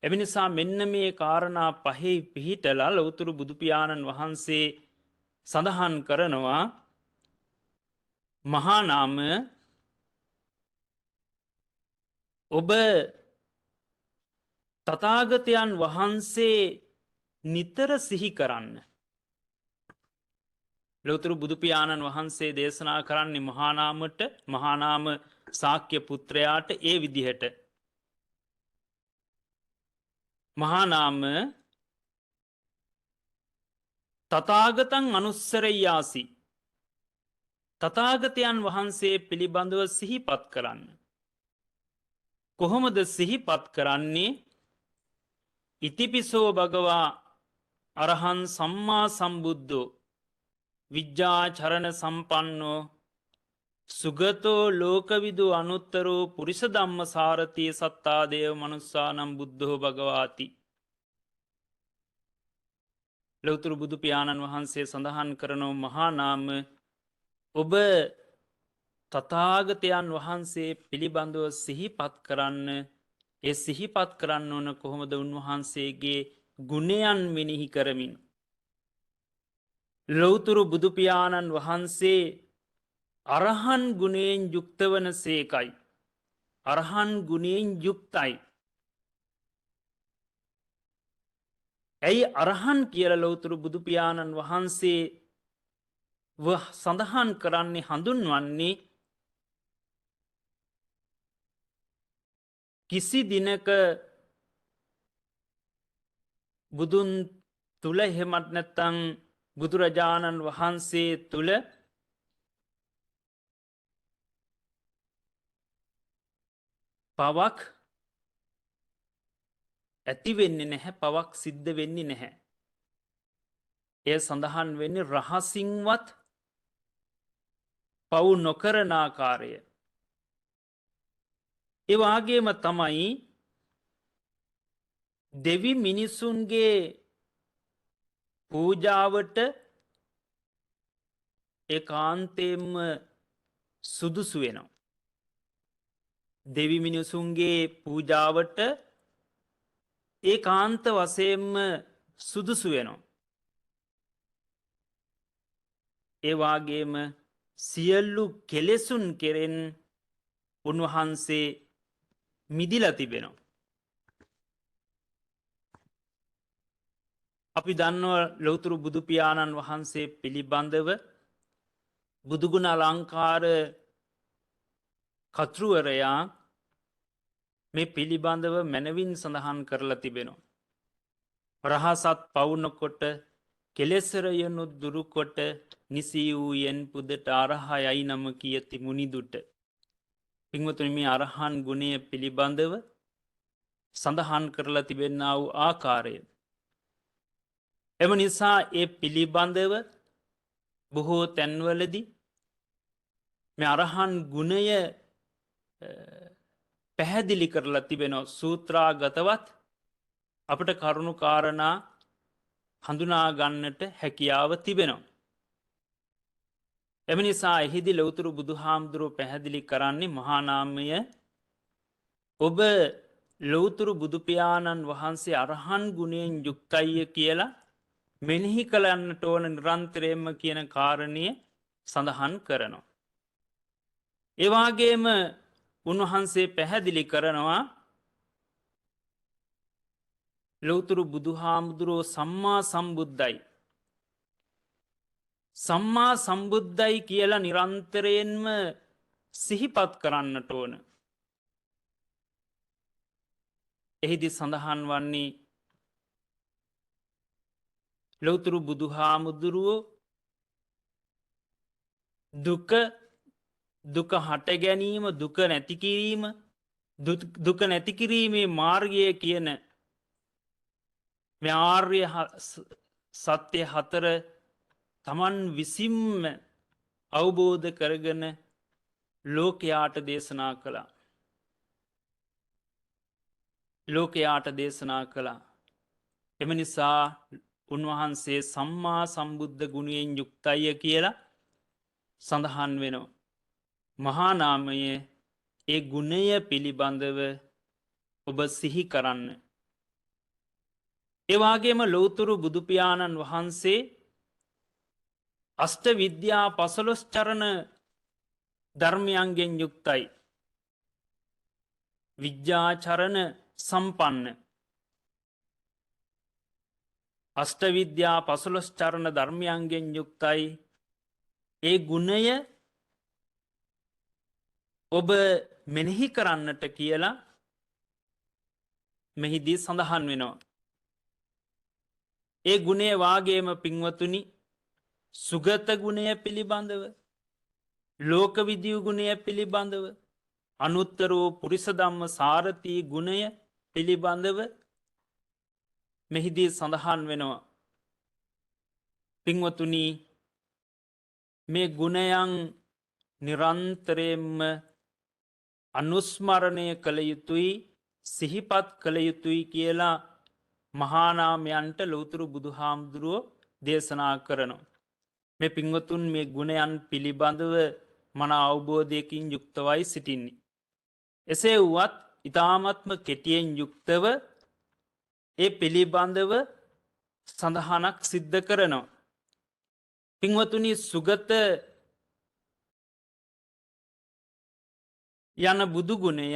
එම නිසා මෙන්න මේ කාරණා පහේ පිහිටලා ලෞතුරු බුදුපියාණන් වහන්සේ සඳහන් කරනවා මහා නාම ඔබ තථාගතයන් වහන්සේ නිතර සිහි කරන්න. ලෝතුරු බුදුපියාණන් වහන්සේ දේශනා කරන්නේ මහානාම ශාක්‍ය පුත්‍රයාට ඒ විදිහට. මහානාම තථාගතං අනුස්සරෙය්‍යාසි. තථාගතයන් වහන්සේ පිළිබඳව සිහිපත් කරන්න. කොහොමද සිහිපත් කරන්නේ? ඉතිපිසෝ භගවා අරහං සම්මා සම්බුද්ධෝ විජ්ජාචරණ සම්පන්නෝ සුගතෝ ලෝකවිදු අනුත්තරෝ පුරිස ධම්ම සාරතිය සත්තා දේව මනුස්සානම් බුද්ධෝ භගවාති. ලෞතර බුදු පියාණන් වහන්සේ සඳහන් කරනෝ මහානාම ඔබ තථාගතයන් වහන්සේ පිළිබඳව සිහිපත් කරන්න. ඒ සිහිපත් කරන්න ඕන කොහොමද? උන්වහන්සේගේ ගුණයන් මෙනෙහි කරමින්. ලෞතුරු බුදුපියාණන් වහන්සේ අරහන් ගුණයෙන් යුක්ත වන සේකයි. අරහන් ගුණයෙන් යුක්තයි. ඇයි අරහන් කියල ලෞතුරු බුදුපියාණන් වහන්සේ සඳහන් කරන්නේ හඳුන්වන්නේ? කිසි දිනක බුදුන් තුළ එහෙමත් නැත්තං බුදුරජාණන් වහන්සේ තුළ පවක් ඇති වෙන්නේ නැහැ, පවක් සිද්ධ වෙන්නේ නැහැ. එය සඳහන් වෙන්නේ රහසින්වත් පව් නොකරන ආකාරය. ඒ වගේම තමයි දෙවි මිනිසුන්ගේ පූජාවට ඒකාන්තයෙන්ම සුදුසු වෙනවා. දෙවි මිනිසුන්ගේ පූජාවට ඒකාන්ත වශයෙන්ම සුදුසු වෙනවා. ඒ වගේම සියලු කෙලෙසුන් කෙරෙන් උන්වහන්සේ මිදිලා තිබෙනවා. අපි දන්නවා ලෞතුරු බුදුපියාණන් වහන්සේ පිළිබඳව බුදුගුණ අලංකාර කතෘවරයා මේ පිළිබඳව මැනවින් සඳහන් කරලා තිබෙනවා. රහසත් පවුනකොට කෙලෙසරයනුත් දුරුකොට නිසී වූයෙන් පුදට අරහයයි නම කියති මුනිදුට. පින්වතුනි, මේ අරහන් ගුණය පිළිබඳව සඳහන් කරලා තිබෙන්නා වූ ආකාරය. එම නිසා ඒ පිළිබඳව බොහෝ තැන්වලදී මේ අරහන් ගුණය පැහැදිලි කරලා තිබෙනවා. සූත්‍රාගතවත් අපට කරුණු කාරණා හඳුනා ගන්නට හැකියාව තිබෙනවා. එම නිසා එහිදී ලෞතුරු බුදුහාමුදුරුවෝ පැහැදිලි කරන්නේ මහානාමය ඔබ ලෞතුරු බුදුපියාණන් වහන්සේ අරහන් ගුණයෙන් යුක්තයි කියලා මෙනෙහි කළන්නට ඕන නිරන්තරයෙන්ම කියන කාරණය සඳහන් කරනවා. ඒ වගේම උන්වහන්සේ පැහැදිලි කරනවා ලෞතුරු බුදුහාමුදුරුවෝ සම්මා සම්බුද්ධයි. සම්මා සම්බුද්ධයි කියලා නිරන්තරයෙන්ම සිහිපත් කරන්නට ඕන. එහිදි සඳහන් වන්නේ ලෞතුරු බුදුහාමුදුරුවෝ දුක හට ගැනීම, දුක නැතිකිරීම, දුක නැතිකිරීමේ මාර්ගය කියන ආර්ය සත්‍ය හතර තමන් විසින්ම අවබෝධ කරගෙන ලෝකයාට දේශනා කළා. ලෝකයාට දේශනා කළා. එම නිසා උන්වහන්සේ සම්මා සම්බුද්ධ ගුණයෙන් යුක්තය කියලා සඳහන් වෙනවා. මහානාමය ඒ ගුණය පිළිබඳව ඔබ සිහි කරන්න. එවාගේම ලෞතුරු බුදුපියාණන් වහන්සේ අෂ්ට විද්‍යා 15 චරණ ධර්මයන්ගෙන් යුක්තයි. විද්‍යාචරණ සම්පන්න අෂ්ටවිද්‍යා 15 චරණ ධර්මයන්ගෙන් යුක්තයි. ඒ ගුණය ඔබ මෙනෙහි කරන්නට කියලා මෙහිදී සඳහන් වෙනවා. ඒ ගුණය වාගේම පින්වතුනි සුගත ගුණය පිළිබඳව ලෝකවිදියු ගුණය පිළිබඳව අනුත්තර වූ පුරිස ධම්ම සාරථී ගුණය පිළිබඳව මෙහිදී සඳහන් වෙනවා. පින්වතුනි මේ ගුණයන් නිරන්තරයෙන්ම අනුස්මරණය කළ යුතුයි සිහිපත් කළ යුතුයි කියලා මහානාමයන්ට ලෞතර බුදුහාමුදුරුවෝ දේශනා කරනවා. මේ පින්වතුන් මේ ගුණයන් පිළිබඳව මන අවබෝධයකින් යුක්තවයි සිටින්නේ. එසේ වුවත් ඊ타ත්ම කෙටියෙන් යුක්තව ඒ පිළිබඳව සඳහනක් සිද්ධ කරනවා. පින්වතුනි සුගත යන බුදු ගුණය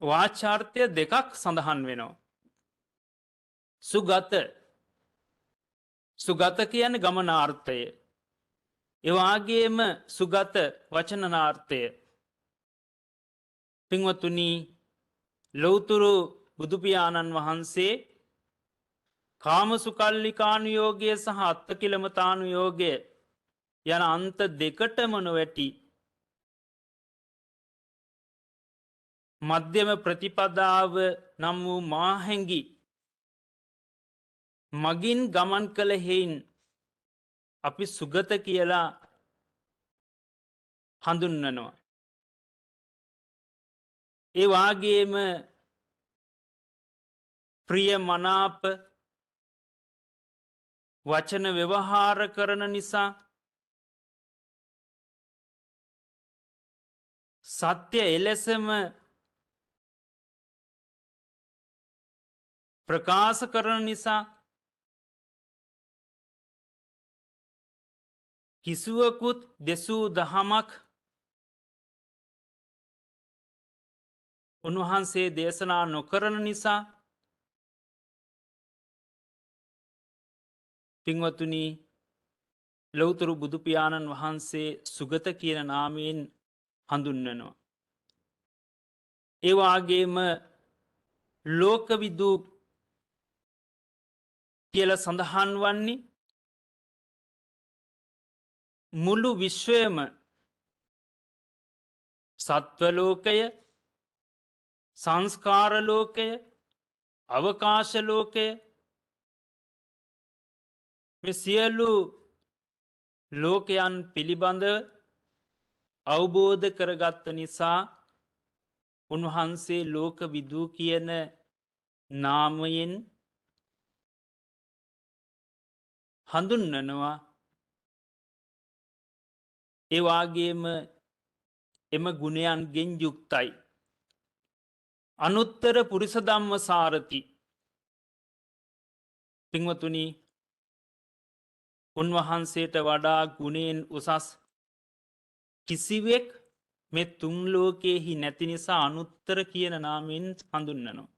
වාචාර්ථය දෙකක් සඳහන් වෙනවා. සුගත කියන්නේ ගමනාර්ථය. ඒ වගේම සුගත වචනනාර්ථය. පින්වතුනි ලෞතර බුදු පියාණන් වහන්සේ කාමසුකල්ලිකානුයෝගය සහ අත්තකිලමතානුයෝගය යන අන්ත දෙකටම නොවැටි මධ්‍යම ප්‍රතිපදාව නම් වූ මාහැඟි මගින් ගමන් කළ හේයින් අපි සුගත කියලා හඳුන්වනවා. ඒ වාගේම ප්‍රිය මනාප වචන ව්‍යවහාර කරන නිසා සත්‍ය එලෙසම ප්‍රකාශ කරන නිසා කිසිවකුත් දෙසූ දහමක් උන්වහන්සේ දේශනා නොකරන නිසා පින්වතුනි ලෞතර බුදු පියාණන් වහන්සේ සුගත කියන නාමයෙන් හඳුන්වනවා. ඒ වගේම ලෝකවිදු කියලා සඳහන් වන්නේ මුළු විශ්වයම සත්ව ලෝකය සංස්කාර ලෝකය අවකාශ ලෝකය මේ සියලු ලෝකයන් පිළිබඳ අවබෝධ කරගත්ත නිසා උන්වහන්සේ ලෝකවිදූ කියන නාමයෙන් හඳුන්වනවා. ඒ වගේම එම ගුණයන්ගෙන් යුක්තයි. අනුත්තර පුරිස ධම්ම සාරති. පින්වතුනි උන්වහන්සේට වඩා ගුණයෙන් උසස් කිසිවෙක් මේ තුන් ලෝකයෙහි නැති නිසා අනුත්තර කියන නාමයෙන් හඳුන්වනවා.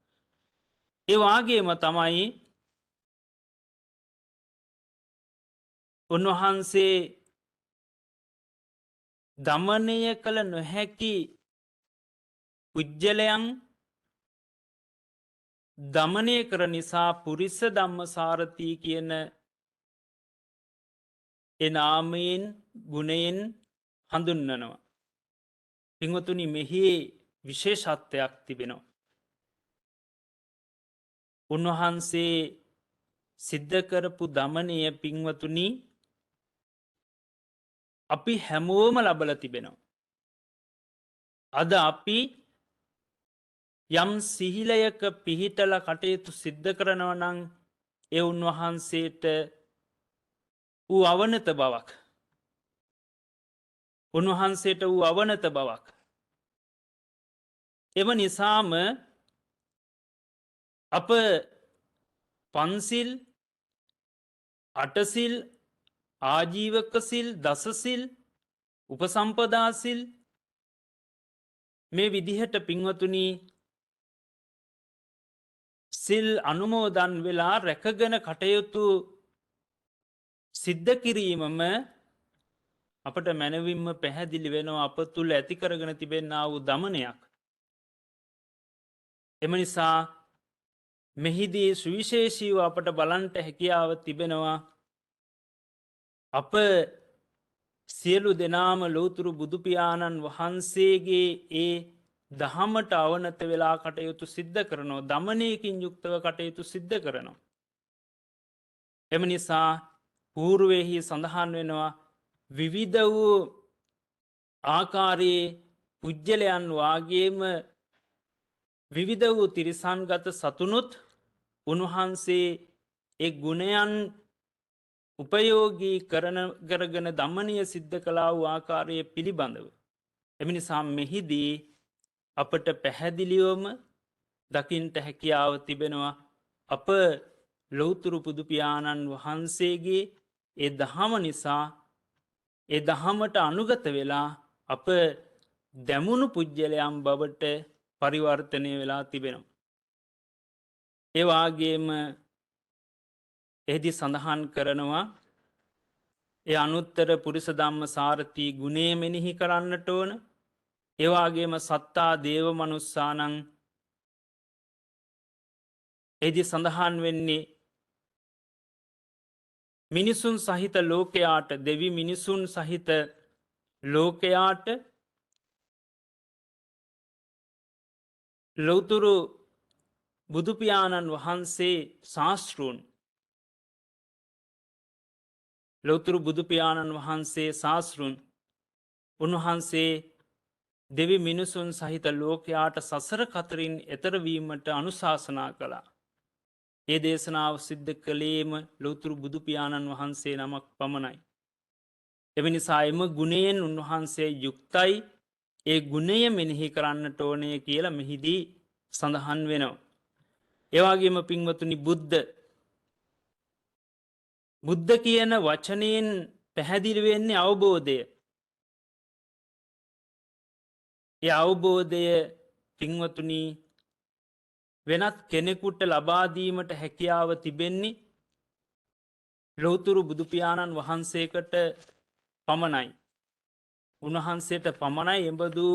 ඒ වගේම තමයි උන්වහන්සේ දමනය කළ නොහැකි පුජ්‍යලයන් දමනය කර නිසා පුරිස ධම්මසාරථී කියන නාමයෙන් ගුණයෙන් හඳුන්වනවා. පින්වතුනි මෙහි විශේෂත්වයක් තිබෙනවා. උන්වහන්සේ සිද්ධ කරපු දමනය පින්වතුනි අපි හැමෝම ලබලා තිබෙනවා. අද අපි යම් සිහිලයක පිහිටලා කටයුතු සිද්ධ කරනවා නම් ඒ උන්වහන්සේට වූ අවනත බවක්. උන්වහන්සේට වූ අවනත බවක්. එම නිසාම අප පන්සිල් අටසිල් ආජීවක සිල් දසසිල් උපසම්පදා සිල් මේ විදිහට පින්වතුනි සිල් අනුමෝදන් වෙලා රැකගෙන කටයුතු සිද්ධ කිරීමම අපට මැනවින්ම පැහැදිලි වෙනවා අප තුළ ඇති කරගෙන තිබෙන්නා වූ දමනයක්. එම නිසා මෙහිදී සුවිශේෂීව අපට බලන්ට හැකියාව තිබෙනවා අප සියලු දෙනාම ලෝතුරු බුදුපියාණන් වහන්සේගේ ඒ දහමට අවනත වෙලා කටයුතු සිද්ධ කරනවා දමනයකින් යුක්තව කටයුතු සිද්ධ කරනවා. එම නිසා පූර්වෙහි සඳහන් වෙනවා විවිධ වූ ආකාරයේ පුජ්‍යලයන් වාගේම විවිධ වූ තිරිසන්ගත සතුනුත් උන්වහන්සේ ඒ ගුණයන් උපයෝගී කරගෙන දමනය සිද්ධ කලා වූ ආකාරය පිළිබඳව. එමිනිසා මෙහිදී අපට පැහැදිලියෝම දකිින්ට හැකියාව තිබෙනවා අප ලොවතුරු පුදුපියාණන් වහන්සේගේ ඒ දහම නිසා ඒ දහමට අනුගත වෙලා අප දැමුණු පුද්ගලයම් බවට පරිවර්තනය වෙලා තිබෙනවා. ඒවාගේම එහිදි සඳහන් කරනවා ඒ අනුත්තර පුරිස ධම්ම සාරථී ගුණේ මෙනෙහි කරන්නට ඕන. ඒවාගේම සත්තා දේව මනුස්සානං එහිදි සඳහන් වෙන්නේ මිනිසුන් සහිත ලෝකයාට දෙවි මිනිසුන් සහිත ලෝකයාට ලොවතුරු බුදුපියාණන් වහන්සේ ශාස්තෘන් ලොවතුරු බුදුපියාණන් වහන්සේ ශාස්තෘන් උන්වහන්සේ දෙවි මිනිසුන් සහිත ලෝකයාට සසර කතරින් එතරවීමට අනුශාසනා කළා. ඒ දේශනාව සිද්ධ කළේම ලොවතුරු බුදුපියාණන් වහන්සේ නමක් පමණයි. එවැනිසා එම ගුණයෙන් උන්වහන්සේ යුක්තයි ඒ ගුණය මෙනෙහි කරන්නට ඕනය කියල මෙහිදී සඳහන් වෙනවා. ඒවාගේම පින්වතුනි බුද්ධ කියන වචනයෙන් පැහැදිලි වෙන්නේ අවබෝධය. ඒ අවබෝධය පින්වතුනි වෙනත් කෙනෙකුට ලබාදීමට හැකියාව තිබෙන්නේ ලොවතුරු බුදුපියාණන් වහන්සේකට පමණයි. උන්වහන්සේට පමණයි එබඳු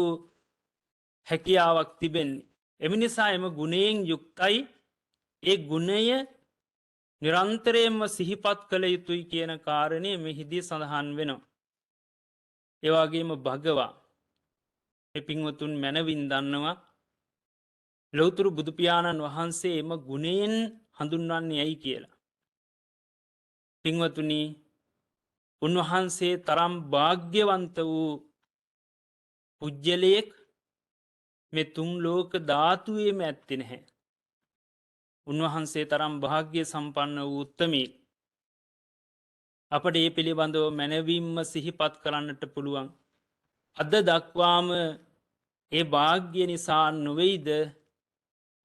හැකියාවක් තිබෙන්නේ. එමිනිසා එම ගුණයෙන් යුක්තයි ඒ ගුණය නිරන්තරයෙන්ම සිහිපත් කළ යුතුයි කියන කාරණය මෙහිදී සඳහන් වෙනවා. ඒවාගේම භගවා පින්වතුන් මැනවින් දන්නවා ලොවතුරු බුදුපියාණන් වහන්සේ එම ගුණයෙන් හඳුන්වන්නේ ඇයි කියලා. පින්වතුනි උන්වහන්සේ තරම් භාග්‍යවන්ත වූ පුජ්‍යලයෙක් මෙ තුන් ලෝක ධාතුවේම ඇත්ති නැහැ. උන්වහන්සේ තරම් භාග්‍ය සම්පන්න වූ උත්තමයෙක්. අපට ඒ පිළිබඳව මැනවීම්ම සිහිපත් කරන්නට පුළුවන්. අද දක්වාම ඒ භාග්‍ය නිසා නොවෙයිද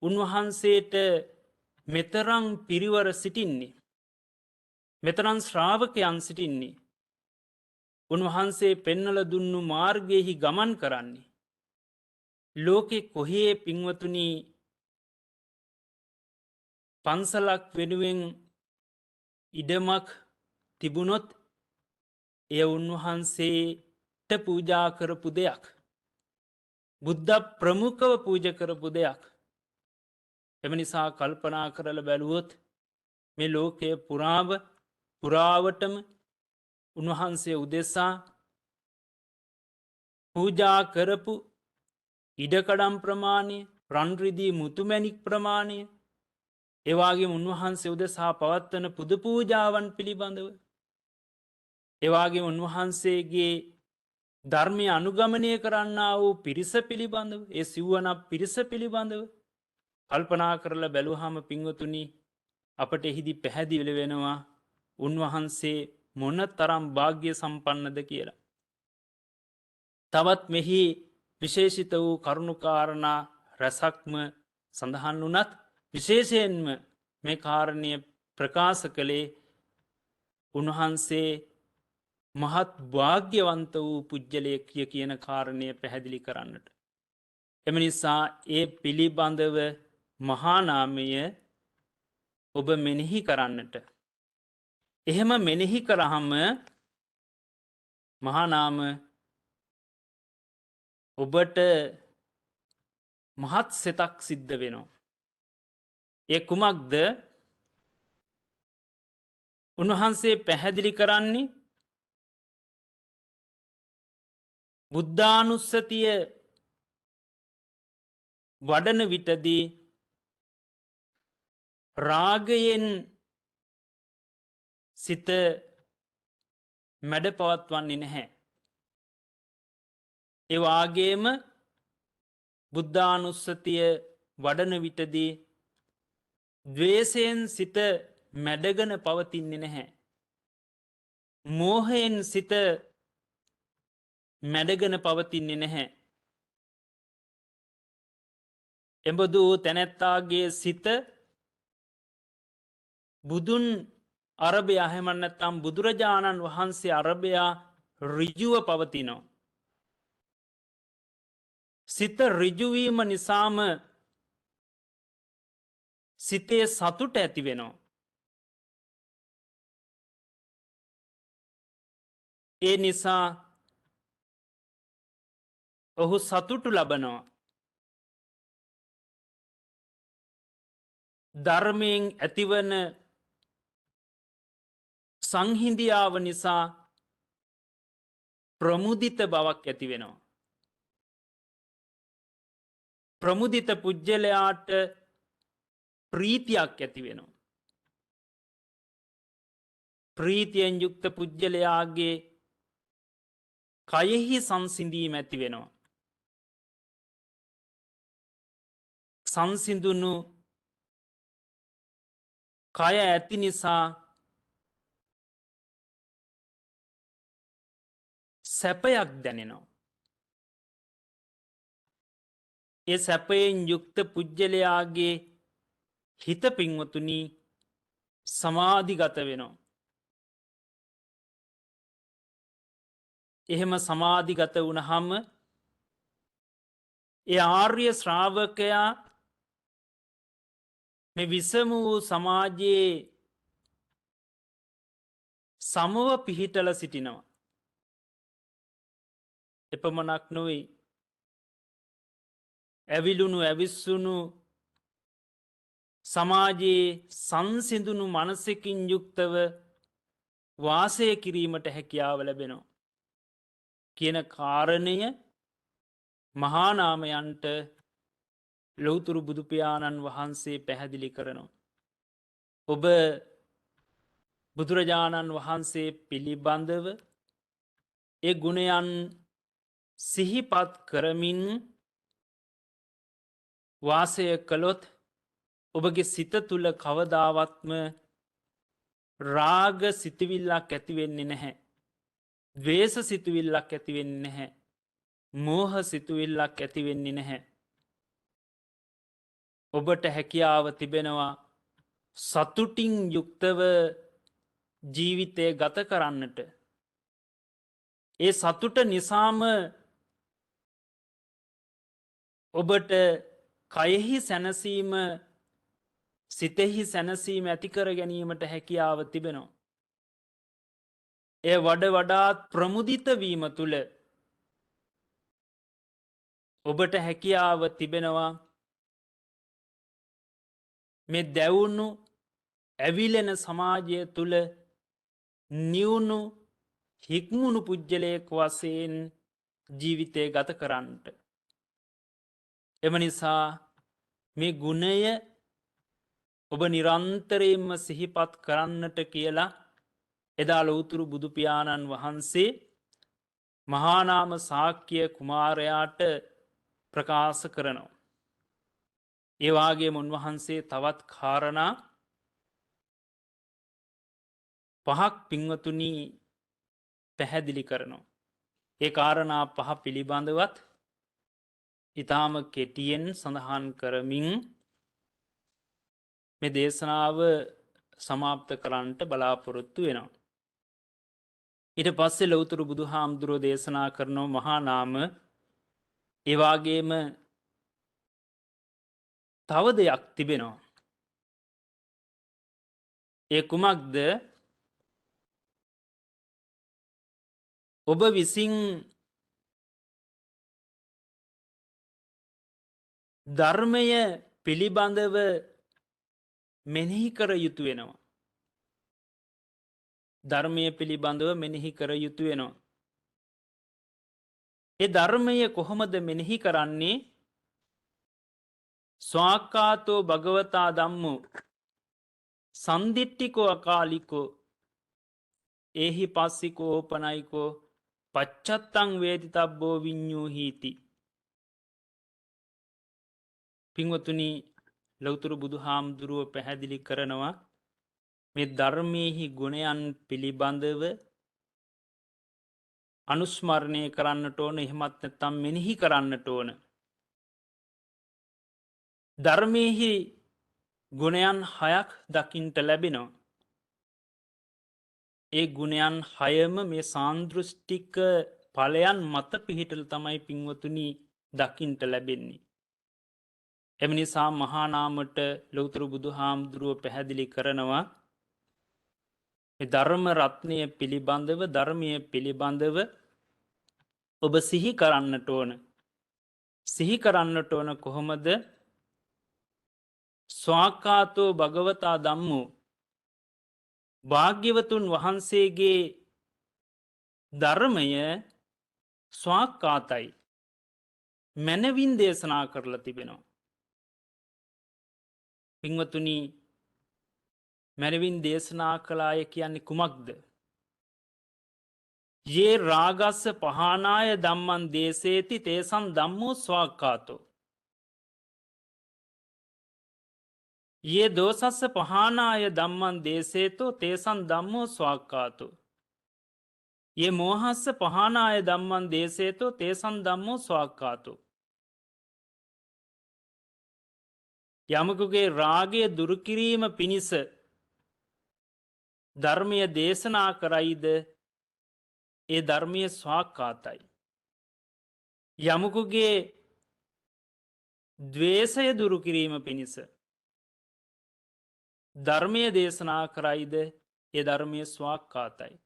උන්වහන්සේට මෙතරම් පිරිවර සිටින්නේ. මෙතරම් ශ්‍රාවකයන් සිටින්නේ. උන්වහන්සේ පෙන්නල දුන්නු මාර්ගයෙහි ගමන් කරන්නේ. ලෝකෙ කොහේ පින්වතුනි පන්සලක් වෙනුවෙන් ඉඩමක් තිබුණොත් එය උන්වහන්සේට පූජා කරපු දෙයක්. බුද්ධ ප්‍රමුඛව පූජ කරපු දෙයක්. එම නිසා කල්පනා කරල බැලුවොත් මේ ලෝකය පුරාවටම උන්වහන්සේ උදෙසා පූජා කරපු ඉඩකඩම් ප්‍රමාණය රන්රිදී මුතුමැණික් ප්‍රමාණය ඒවාගේ උන්වහන්සේ උදෙසා පවත්වන පුද පූජාවන් පිළිබඳව ඒවාගේ උන්වහන්සේගේ ධර්මය අනුගමනය කරන්න වූ පිරිස පිළිබඳව ඒ සිව්වනක් පිරිස පිළිබඳව කල්පනා කරලා බැලුහම පින්වතුනි අපට එහිදි පැහැදිලි වෙනවා උන්වහන්සේ මොන තරම් භාග්‍ය සම්පන්නද කියලා. තවත් මෙහි විශේෂිත වූ කරුණුකාරණා රැසක්ම සඳහන් වනත් විශේෂයෙන්ම මේ කාරණය ප්‍රකාශ කළේ උන්වහන්සේ මහත් භාග්‍යවන්ත වූ පුජ්‍යලයක්ය කියන කාරණය පැහැදිලි කරන්නට. එම නිසා ඒ පිළිබඳව මහානාමය ඔබ මෙනෙහි කරන්නට. එහෙම මෙනෙහි කරාම මහා නාම ඔබට මහත් සෙතක් සිද්ධ වෙනවා. ඒ කුමක්ද? උන්වහන්සේ පැහැදිලි කරන්නේ බුද්ධානුස්සතිය වඩන විටදී රාගයෙන් සිත මැඩ පවත්වන්නේ නැහැ. ඒ වාගේම බුද්ධානුස්සතිය වඩන විටදී ද්වේෂයෙන් සිත මැඩගෙන පවතින්නේ නැහැ. මෝහයෙන් සිත මැඩගෙන පවතින්නේ නැහැ. එබඳු තැනැත්තාගේ සිත බුදුන් අරබය එහෙම නැත්නම් බුදුරජාණන් වහන්සේ අරබයා ඍජුව පවතිනවා. සිත ඍජු වීම නිසාම සිතේ සතුට ඇති වෙනවා. ඒ නිසා ඔහු සතුටු ලබනවා. ධර්මයෙන් ඇතිවන සංහිඳියාව නිසා ප්‍රමුදිත බවක් ඇති වෙනවා. ප්‍රමුදිත පුජ්‍යලයාට ප්‍රීතියක් ඇති වෙනවා. ප්‍රීතියෙන් යුක්ත පුජ්‍යලයාගේ කයෙහි සංසිඳීම ඇති වෙනවා. සංසිඳුණු කය ඇති නිසා සැපයක් දැනෙනවා. ඒ සැපයෙන් යුක්ත පුජ්‍යලයාගේ හිත පින්වතුනි සමාධිගත වෙනවා. එහෙම සමාධිගත වුණහම ඒ ආර්ය ශ්‍රාවකයා මේ විසම වූ සමාජයේ සමව පිහිටල සිටිනවා. එපමණක් නොවේ, ඇවිලුණු ඇවිස්සුණු සමාජයේ සංසිඳුණු මනසකින් යුක්තව වාසය කිරීමට හැකියාව ලැබෙනවා කියන කාරණය මහා නාමයන්ට ලෞතුරු බුදුපියාණන් වහන්සේ පැහැදිලි කරනවා. ඔබ බුදුරජාණන් වහන්සේ පිළිබඳව ඒ ගුණයන් සිහිපත් කරමින් වාසය කළොත් ඔබගේ සිත තුළ කවදාවත්ම රාග සිතුවිල්ලක් ඇතිවෙන්නේ නැහැ. ද්වේෂ සිතුවිල්ලක් ඇතිවෙන්නේ නැහැ. මෝහ සිතුවිල්ලක් ඇතිවෙන්නේ නැහැ. ඔබට හැකියාව තිබෙනවා සතුටින් යුක්තව ජීවිතය ගත කරන්නට. ඒ සතුට නිසාම ඔබට කයෙහි සැනසීම, සිතෙහි සැනසීම ඇතිකර ගැනීමට හැකියාව තිබෙනවා. එය වඩාත් ප්‍රමුදිත වීම තුළ ඔබට හැකියාව තිබෙනවා මේ දැවුණු ඇවිලෙන සමාජය තුළ නිවුණු හික්මුණු පුජ්‍යලයෙක් වශයෙන් ජීවිතය ගත කරන්නට. එම නිසා මේ ගුණය ඔබ නිරන්තරයෙන්ම සිහිපත් කරන්නට කියලා එදා ලෞතුරු බුදුපියාණන් වහන්සේ මහානාම ශාක්‍ය කුමාරයාට ප්‍රකාශ කරනවා. ඒවාගේම උන්වහන්සේ තවත් කාරණා 5ක් පින්වතුනි පැහැදිලි කරනවා. ඒ කාරණා 5 පිළිබඳවත් ඊටාම කෙටියෙන් සඳහන් කරමින් මේ දේශනාව සමාප්ත කරන්නට බලාපොරොත්තු වෙනවා. ඊට පස්සේ ලෞතුරු බුදුහාමුදුරෝ දේශනා කරන මහා නාම ඒ වගේම තව දෙයක් තිබෙනවා. ඒ කුමක්ද? ඔබ විසින් ධර්මය පිළිබඳව මෙනෙහි කර යුතු වෙනවා. ධර්මය පිළිබඳව මෙනෙහි කර යුතු වෙනවා. ඒ ධර්මය කොහොමද මෙනෙහි කරන්නේ? ස්වාක්කාතෝ භගවතා ධම්මෝ සන්දිට්ඨිකෝ අකාලිකෝ ඒහි පස්සිකෝ ඕපනයිකෝ පච්චත්තං වේදිතබ්බෝ විඤ්ඤූ හීති. පින්වතුනි, ලෞතර බුදුහාමුදුරුව පැහැදිලි කරනවා මේ ධර්මයේහි ගුණයන් පිළිබඳව අනුස්මරණය කරන්නට ඕන, එහෙමත් නැත්නම් මෙනෙහි කරන්නට ඕන. ධර්මයේහි ගුණයන් 6ක් දකින්ට ලැබෙනවා. ඒ ගුණයන් 6ම මේ සාන්දෘෂ්ටික ඵලයන් මත පිහිටලා තමයි පින්වතුනි දකින්ට ලැබෙන්නේ. එම නිසා මහා නාමයට ලෞතර බුදුහාමුදුරුව පැහැදිලි කරනවා මේ ධර්ම රත්නය පිළිබඳව, ධර්මයේ පිළිබඳව ඔබ සිහි කරන්නට ඕන. සිහි කරන්නට ඕන කොහොමද? ස්වාක්කාතෝ භගවතා ධම්මෝ භාග්‍යවතුන් වහන්සේගේ ධර්මය ස්වාක්කාතයි, මනවින් දේශනා කරලා තිබෙනවා. පින්වතුනි, මනවින් දේශනා කළාය කියන්නේ කුමක්ද? යේ රාගස්ස පහනාය ධම්මං දේසේති තේසං ධම්මෝ ස්වාක්කාතෝ. යේ දෝසස්ස පහනාය ධම්මං දේසේතෝ තේසං ධම්මෝ ස්වාක්කාතෝ. යේ මෝහස්ස පහනාය ධම්මං දේසේතෝ තේසං ධම්මෝ ස්වාක්කාතෝ. යමකුගේ රාගය දුරු කිරීම පිණිස ධර්මය දේශනා කරයිද ඒ ධර්මය ස්වාක්කාතයි. යමකුගේ ද්වේෂය දුරු කිරීම පිණිස ධර්මය දේශනා කරයිද ඒ ධර්මය ස්වාක්කාතයි.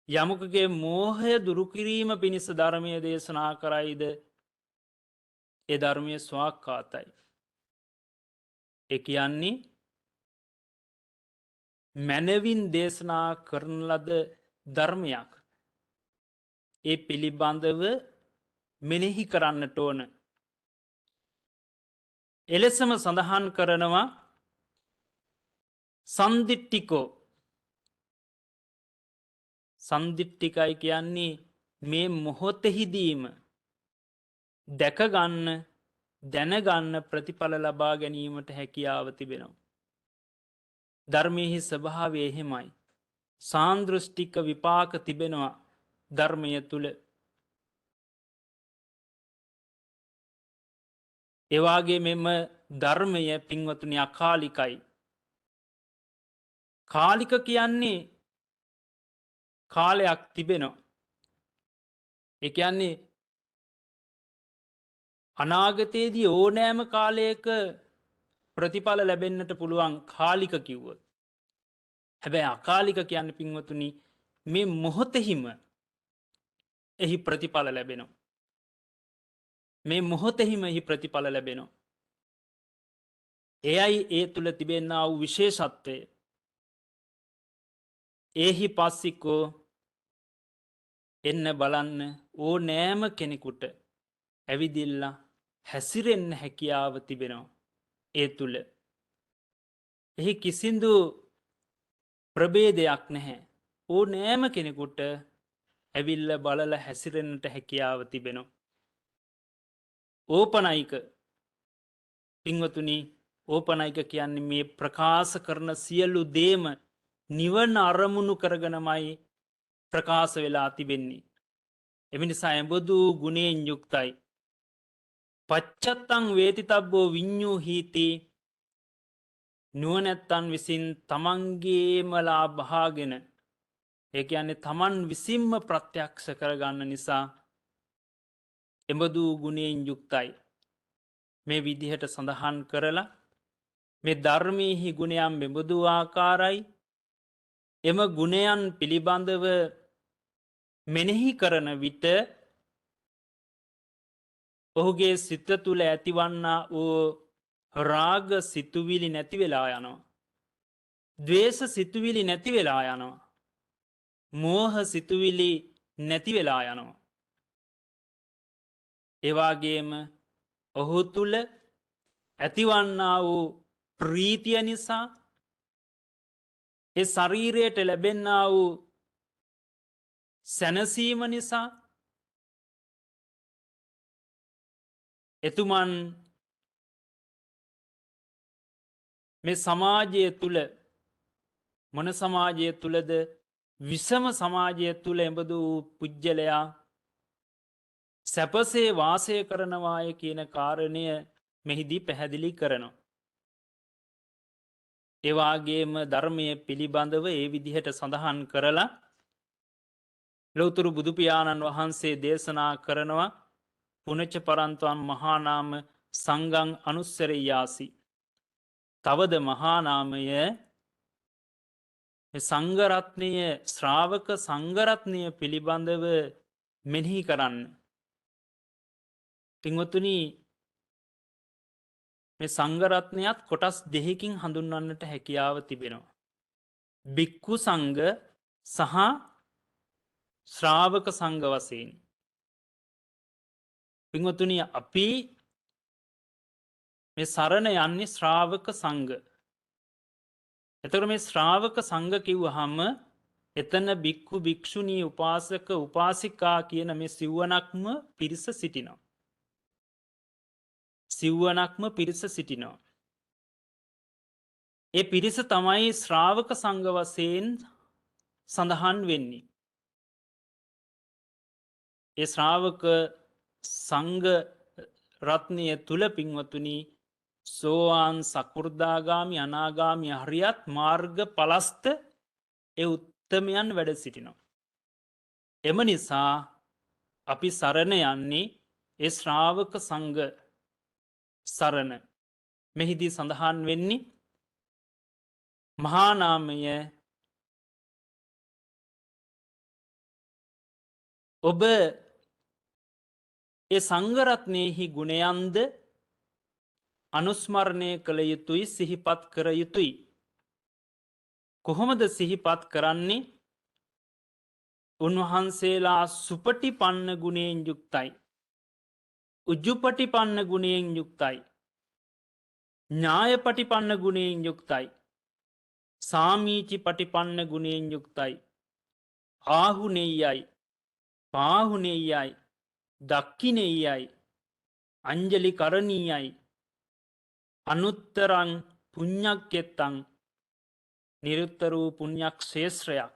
යමකුගේ මෝහය දුරු කිරීම පිණිස ධර්මය දේශනා කරයිද ඒ ධර්මය ස්වාක්කාතයි. ඒ කියන්නේ මනවින් දේශනා කරන ලද ධර්මයක්. ඒ පිළිබඳව මෙනෙහි කරන්නට ඕන. එලෙසම සඳහන් කරනවා සන්දිට්ඨිකෝ. සන්දිට්ඨිකයි කියන්නේ මේ මොහොතෙහිදීම දැකගන්න, දැනගන්න, ප්‍රතිඵල ලබා ගැනීමට හැකියාව තිබෙනවා. ධර්මයෙහි ස්වභාවය එහෙමයි. සාන්දෘෂ්ටික විපාක තිබෙනවා ධර්මය තුල. එවාගේ මෙම ධර්මය පින්වතුනි අකාලිකයි. කාලික කියන්නේ කාලයක් තිබෙනවා. ඒ කියන්නේ අනාගතයේදී ඕනෑම කාලයක ප්‍රතිඵල ලැබෙන්නට පුළුවන් කාලික කිව්වොත්. හැබැයි අකාලික කියන්නේ පින්වතුනි මේ මොහොතෙහිම එහි ප්‍රතිඵල ලැබෙනවා. මේ මොහොතෙහිම එහි ප්‍රතිඵල ලැබෙනවා. එයයි ඒ තුල තිබෙනා වූ විශේෂත්වය. ඒහි පස්සිකෝ එන්න බලන්න ඕනෑම කෙනෙකුට ඇවිදිල්ලා හැසිරෙන්න හැකියාව තිබෙනවා. ඒ තුල එහි කිසිදු ප්‍රභේදයක් නැහැ. ඕනෑම කෙනෙකුට ඇවිල්ලා බලලා හැසිරෙන්නට හැකියාව තිබෙනවා. ඕපනයික පින්වතුනි, ඕපනයික කියන්නේ මේ ප්‍රකාශ කරන සියලු දේම නිවන අරමුණු කරගෙනමයි ප්‍රකාශ වෙලා තිබෙන්නේ. එම නිසා එබඳු ගුණයෙන් යුක්තයි. පච්චත්තං වේතිතබ්බෝ විඤ්ඤූ හීති. නුවණැත්තන් විසින් තමන්ගේම ලාභාගෙන, ඒ කියන්නේ තමන් විසින්ම ප්‍රත්‍යක්ෂ කරගන්න නිසා එබඳු ගුණයෙන් යුක්තයි. මේ විදිහට සඳහන් කරලා මේ ධර්මයේහි ගුණයන් මෙබඳු ආකාරයි, එම ගුණයන් පිළිබඳව මෙනෙහි කරන විට ඔහුගේ සිත තුළ ඇතිවන්නා වූ රාග සිතුවිලි නැති වෙලා යනවා. ද්වේෂ සිතුවිලි නැති වෙලා යනවා. මෝහ සිතුවිලි නැති වෙලා යනවා. එවාගේම ඔහු තුළ ඇතිවන්නා වූ ප්‍රීතිය නිසා ඒ ශරීරයට ලැබෙන්නා වූ සැනසීම නිසා එතුමන් මේ සමාජය තුළ මොන සමාජය තුළද විසම සමාජය තුළ එබඳු පුද්ගලයා සැපසේ වාසය කරනවාය කියන කාරණය මෙහිදී පැහැදිලි කරනවා. එවාගේම ධර්මය පිළිබඳව ඒ විදිහට සඳහන් කරලා ලෞතුරු බුදුපියාණන් වහන්සේ දේශනා කරනවා පුනච්ච පරන්තුවන් මහානාම සංගං අනුස්සරයාසි. තවද මහානාමය සංඝරත්නය ශ්‍රාවක සංඝරත්නය පිළිබඳව මෙනෙහි කරන්න. පින්වතුනි මේ සංඝරත්නයත් කොටස් දෙකකින් හඳුන්වන්නට හැකියාව තිබෙනවා. භික්ඛු සංඝ සහ ශ්‍රාවක සංඝ වශයෙන්. පින්වතුනි අපි මේ සරණ යන්නේ ශ්‍රාවක සංඝ. එතකොට මේ ශ්‍රාවක සංඝ කිව්වහම එතන භික්ඛු භික්ෂුණී උපාසක උපාසිකා කියන මේ සිව්වනක්ම පිරිස සිටිනවා. සිව්වනක්ම පිරිස සිටිනවා. ඒ පිරිස තමයි ශ්‍රාවක සංඝ වශයෙන් සඳහන් වෙන්නේ. ඒ ශ්‍රාවක සංඝ රත්නය තුල පින්වතුනි සෝවාන් සකෘදාගාමි අනාගාමි අරියත් මාර්ග පලස්ත ඒ උත්තමයන් වැඩ සිටිනවා. එම නිසා අපි සරණ යන්නේ ඒ ශ්‍රාවක සංඝ සරණ. මෙහිදී සඳහන් වෙන්නේ මහා නාමය ඔබ ඒ සංඝරත්නයෙහි ගුණයන්ද අනුස්මරණය කළ යුතුයි සිහිපත් කර යුතුයි. කොහොමද සිහිපත් කරන්නේ? උන්වහන්සේලා සුපටිපන්න ගුණයෙන් යුක්තයි. උජ්ජුපටිපන්න ගුණයෙන් යුක්තයි. ඥායපටිපන්න ගුණයෙන් යුක්තයි. සාමීචි පටිපන්න ගුණයෙන් යුක්තයි. ආහුනෙයයි පාහුනෙයයි දක්කිනෙයයි අංජලි කරණීයයි අනුත්තරං පුඤ්ඤක්කෙත්තං නිරුත්තර වූ පුණ්‍යක් ශේෂ්ත්‍රයක්.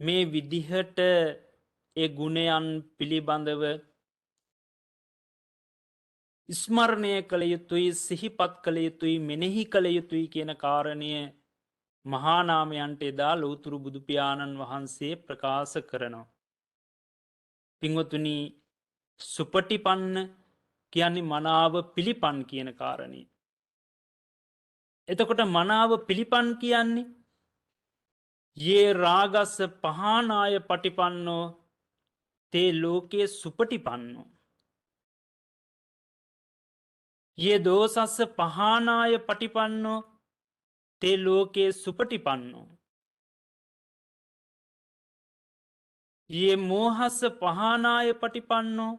මේ විදිහට ඒ ගුණයන් පිළිබඳව ස්මරණය කළ යුතුයි සිහිපත් කළ යුතුයි මෙනෙහි කළ යුතුයි කියන කාරණය මහා නාමයන්ට එදා ලෞතුරු බුදු පියාණන් වහන්සේ ප්‍රකාශ කරනවා. පින්වතුනි සුපටිපන්න කියන්නේ මනාව පිළිපන් කියන කාරණය. එතකොට මනාව පිළිපන් කියන්නේ යේ රාගස්ස පහනාය පටිපන්නෝ තේ ලෝකේ සුපටිපන්නෝ. යේ දෝසස්ස පහනාය පටිපන්නෝ තේ ලෝකේ සුපටිපන්නෝ. යේ මෝහස්ස පහනාය පටිපන්නෝ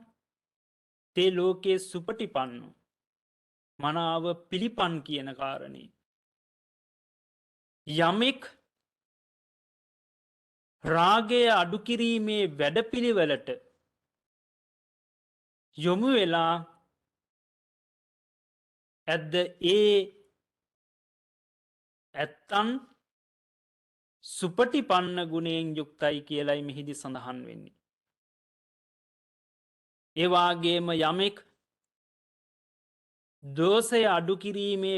තේ ලෝකේ සුපටිපන්නෝ. මනාව පිළිපන් කියන කාරණේ. යමෙක් රාගය අඩු කිරීමේ වැඩපිළිවෙලට යොමු වෙලා ඇද්ද ඒ ඇත්තන් සුපටිපන්න ගුණයෙන් යුක්තයි කියලයි මෙහිදී සඳහන් වෙන්නේ. ඒ වාගේම යමෙක් දෝෂය අඩු කිරීමේ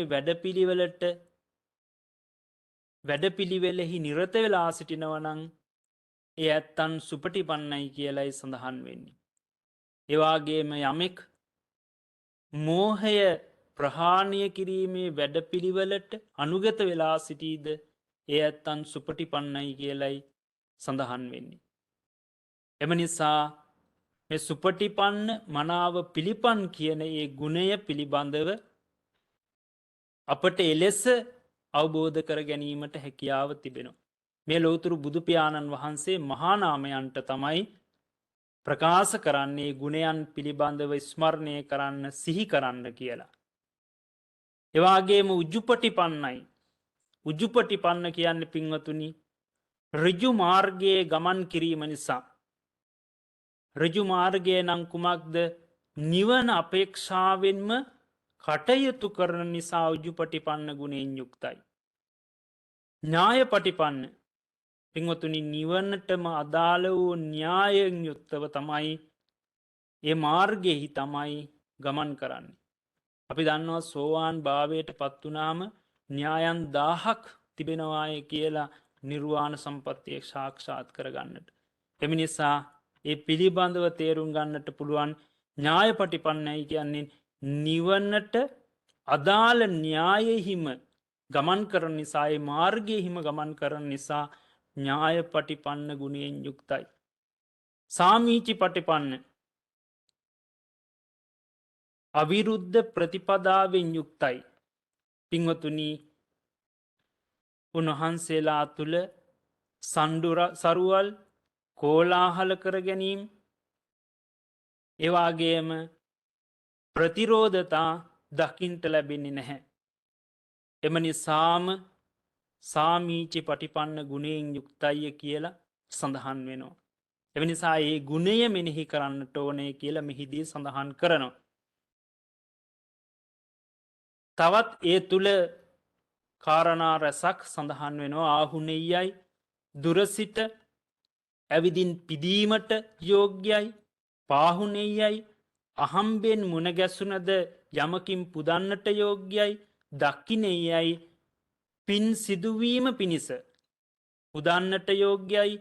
වැඩපිළිවෙලෙහි නිරත වෙලා සිටිනවා නම් ඒ ඇත්තන් සුපටිපන්නයි කියලයි සඳහන් වෙන්නේ. ඒ වාගේම යමෙක් මෝහය ප්‍රහාණය කිරීමේ වැඩපිළිවෙලට අනුගත වෙලා සිටීද ඒ ඇත්තන් සුපටිපන්නයි කියලයි සඳහන් වෙන්නේ. එම නිසා මේ සුපටිපන්න මනාව පිළිපන් කියන ඒ ගුණය පිළිබඳව අපට එලෙස අවබෝධ කර ගැනීමට හැකියාව තිබෙනවා. මේ ලෝතුරු බුදුපාණන් වහන්සේ මහානාමයන්ට තමයි ප්‍රකාශ කරන්නේ ගුණයන් පිළිබඳව ස්මරණය කරන්න සිහි කරන්න කියලා. එවාගේම උජුපටිපන්නයි. උජුපටිපන්න කියන්න පින්වතුනි ඍජු මාර්ගයේ ගමන් කිරීම නිසා. ඍජු මාර්ගය නම් කුමක්ද? නිවන අපේක්ෂාවෙන්ම කටයුතු කරන නිසා උජුපටිපන්න ගුණයෙන් යුක්තයි. ඥායපටිපන්න පින්වතුනි නිවනටම අදාළ වූ න්‍යායෙන් යුක්තව තමයි ඒ මාර්ගයෙහි තමයි ගමන් කරන්නේ. අපි දන්නවා සෝවාන් භාවයට පත් වුණාම න්‍යායන් 1000ක් තිබෙනවාය කියලා නිර්වාණ සම්පත්තිය සාක්ෂාත් කරගන්නට. එම නිසා ඒ පිළිබඳව තේරුම් ගන්නට පුළුවන් ඥායපටිපන්නයි කියන්නේ නිවනට අදාළ න්‍යායෙහිම ගමන් කරන නිසා ඒ මාර්ගයෙහිම ගමන් කරන නිසා ඥායපටිපන්න ගුණයෙන් යුක්තයි. සාමීචි පටිපන්න අවිරුද්ධ ප්‍රතිපදාවෙන් යුක්තයි. පින්වතුනි උන්වහන්සේලා තුළ සරුවල් කෝලාහල කර ගැනීම එවාගේම ප්‍රතිරෝධතා දකින්ට ලැබෙන්නේ නැහැ. එම නිසාම සාමීචි පටිපන්න ගුණයෙන් යුක්තයිය කියලා සඳහන් වෙනවා. එම නිසා ඒ ගුණය මෙනෙහි කරන්නට ඕනේ කියලා මෙහිදී සඳහන් කරනවා. තවත් ඒ තුළ කාරණා රැසක් සඳහන් වෙනවා. ආහුනෙයයි දුරසිට ඇවිදින් පිදීමට යෝග්‍යයි. පාහුනෙයයි අහම්බෙන් මුණගැසුනද යමකින් පුදන්නට යෝග්‍යයි. දක්කිනෙයයි පින් සිදුවීම පිණිස පුදන්නට යෝග්‍යයි.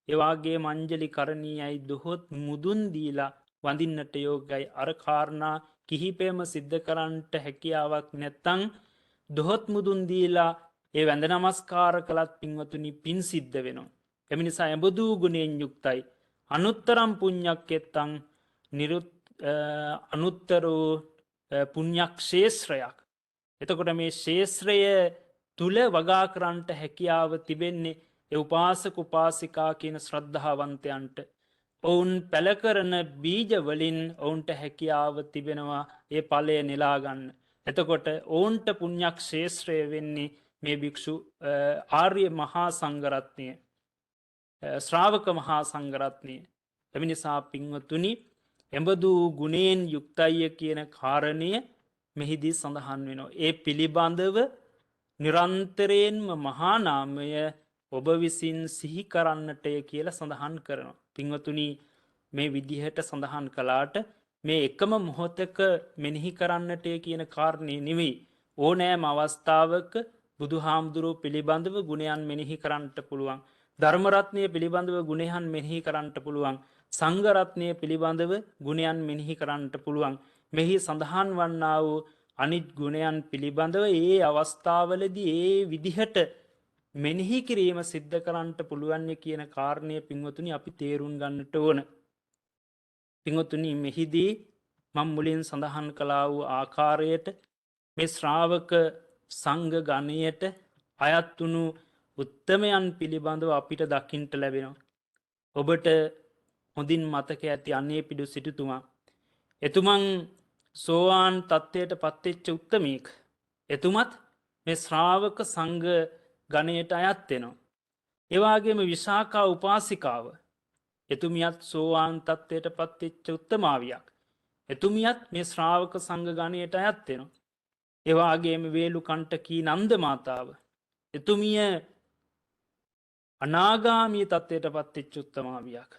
එවාගේ මංජලි කරණීයයි දොහොත් මුදුන් දීලා වඳින්නට යෝග්‍යයි. අර කාරණා කිහිපයම සිද්ධ කරන්නට හැකියාවක් නැත්තං දොහොත් මුදුන් දීලා ඒ වැඳ නමස්කාර කළත් පින්වතුනි පින් සිද්ධ වෙනවා. එම නිසා එබඳු ගුණයෙන් යුක්තයි. අනුත්තරම් පුඤ්ඤක් එත්තං අනුත්තරෝ පුඤ්ඤක් ශේෂ්ත්‍රයක්. එතකොට මේ ශේෂ්ත්‍රය තුල වගා කරන්නට හැකියාව තිබෙන්නේ ඒ උපාසක උපාසිකා කියන ශ්‍රද්ධාවන්තයන්ට. ඔවුන් පැල කරන බීජ වලින් ඔවුන්ට හැකියාව තිබෙනවා ඒ ඵලය නෙලා ගන්න. එතකොට ඔවුන්ට පුණ්‍යක් ශේෂ්ත්‍රය වෙන්නේ මේ භික්ෂු ආර්ය මහා සංඝරත්නය, ශ්‍රාවක මහා සංඝරත්නය. එම නිසා පින්වතුනි එබඳු ගුණයෙන් යුක්තය කියන කාරණය මෙහිදී සඳහන් වෙනවා. ඒ පිළිබඳව නිරන්තරයෙන්ම මහා නාමය ඔබ විසින් සිහි කරන්නටය කියලා සඳහන් කරනවා. පින්වතුනි මේ විදිහට සඳහන් කළාට මේ එකම මොහොතක මෙනෙහි කරන්නටය කියන කාරණේ නෙවෙයි. ඕනෑම අවස්ථාවක බුදුහාමුදුරුවෝ පිළිබඳව ගුණයන් මෙනෙහි කරන්නට පුළුවන්. ධර්මරත්නය පිළිබඳව ගුණයන් මෙනෙහි කරන්නට පුළුවන්. සංඝරත්නය පිළිබඳව ගුණයන් මෙනෙහි කරන්නට පුළුවන්. මෙහි සඳහන් වන්නා වූ අනිත් ගුණයන් පිළිබඳව ඒ අවස්ථාවලදී ඒ විදිහට මෙනෙහි කිරීම සිද්ධ කරන්නට පුළුවන් කියන කාරණය පින්වතුනි අපි තේරුම් ගන්නට ඕන. පින්වතුනි මෙහිදී මම මුලින් සඳහන් කළා වූ ආකාරයට මේ ශ්‍රාවක සංඝ ගණයට අයත් වුණු උත්තමයන් පිළිබඳව අපිට දකින්නට ලැබෙනවා. ඔබට හොඳින් මතක ඇති අනේපිඩු සිටුතුමා. එතුමන් සෝවාන් තත්ත්වයට පත්වෙච්ච උත්තමයෙක්. එතුමත් මේ ශ්‍රාවක සංඝ ගණයට අයත් වෙනවා. ඒ වගේම විශාඛා උපාසිකාව එතුමියත් සෝවාන් තත්ත්වයට පත්වෙච්ච උත්තමාවියක්. එතුමියත් මේ ශ්‍රාවක සංඝ ගණයට අයත් වෙනවා. ඒ වගේම වේලුකණ්ඨකී නන්ද මාතාව එතුමිය අනාගාමී තත්ත්වයට පත්වෙච්ච උත්තමාවියක්.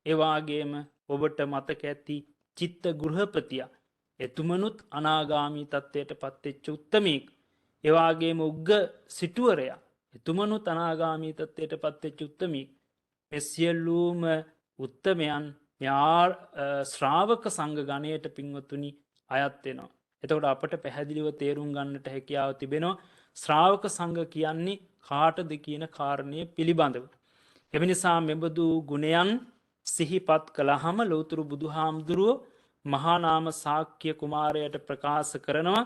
ඒ වගේම ඔබට මතක ඇති චිත්ත ගෘහපතියා එතුමනුත් අනාගාමී තත්ත්වයට පත්වෙච්ච උත්තමයෙක්. ඒ වගේම උග්ග සිටුවරයා එතුමනුත් අනාගාමී තත්ත්වයට පත්වෙච්ච උත්තමයෙක්. මේ සියලුම උත්තමයන් ශ්‍රාවක සංඝ ගණයට පින්වතුනි අයත් වෙනවා. එතකොට අපට පැහැදිලිව තේරුම් ගන්නට හැකියාව තිබෙනවා ශ්‍රාවක සංඝ කියන්නේ කාටද කියන කාරණය පිළිබඳව. එමනිසා මෙබඳු ගුණයන් සිහිපත් කළහම ලෝතුරු බුදු හාමුදුරුවෝ මහානාම සාක්‍ය කුමාරයට ප්‍රකාශ කරනවා.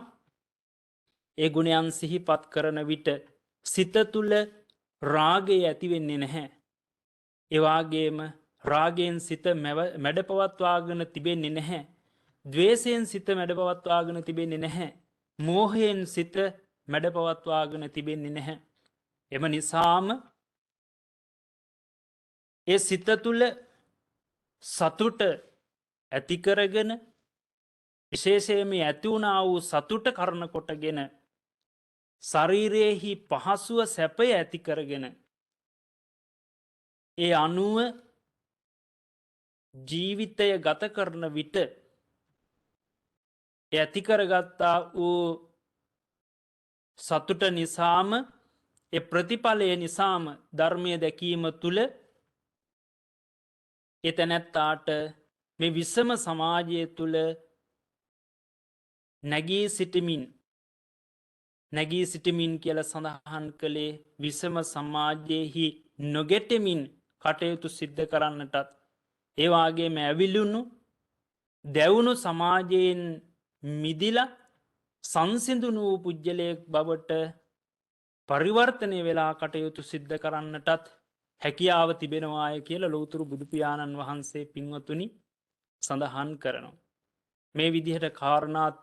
ඒ ගුණයන් සිහිපත් කරන විට සිත තුළ රාගය ඇතිවෙන්නේ නැහැ. එවාගේම රාගයෙන් සිත මැඩපවත්වාගෙන තිබෙන්නේ නැහැ. දවේශයෙන් සිත මැඩපවත්වාගෙන තිබෙන්නේ නැහැ. මෝහයෙන් සිත මැඩපවත්වාගෙන තිබෙන්නේ නැහැ. එම නිසාම ඒ සිත තුළ සතුට ඇතිකරගෙන විශේෂයම ඇතිවුණා වූ සතුට කරන කොටගෙන ශරීරයෙහි පහසුව සැපය ඇතිකරගෙන ඒ අනුව ජීවිතය ගත කරන විට ඇතිකරගත්තා වූ සතුට නිසාම ප්‍රතිඵලය නිසාම ධර්මය දැකීම තුළ එතැනැත්තාට මේ විසම සමාජය තුළ නැගී සිටිමින් කියල සඳහන් කළේ විසම සමාජයෙහි නොගෙටමින් කටයුතු සිද්ධ කරන්නටත් ඒවාගේ ඇවිලුණු දැවුණු සමාජයෙන් මිදිලා සංසිඳුණු වූ පුද්ගලයෙක් බවට පරිවර්තනය වෙලා කටයුතු සිද්ධ කරන්නටත් හැකියාව තිබෙනවාය කියලා ලෝතුරු බුදුපියාණන් වහන්සේ පින්වතුනි සඳහන් කරනවා. මේ විදිහට කාරණාත්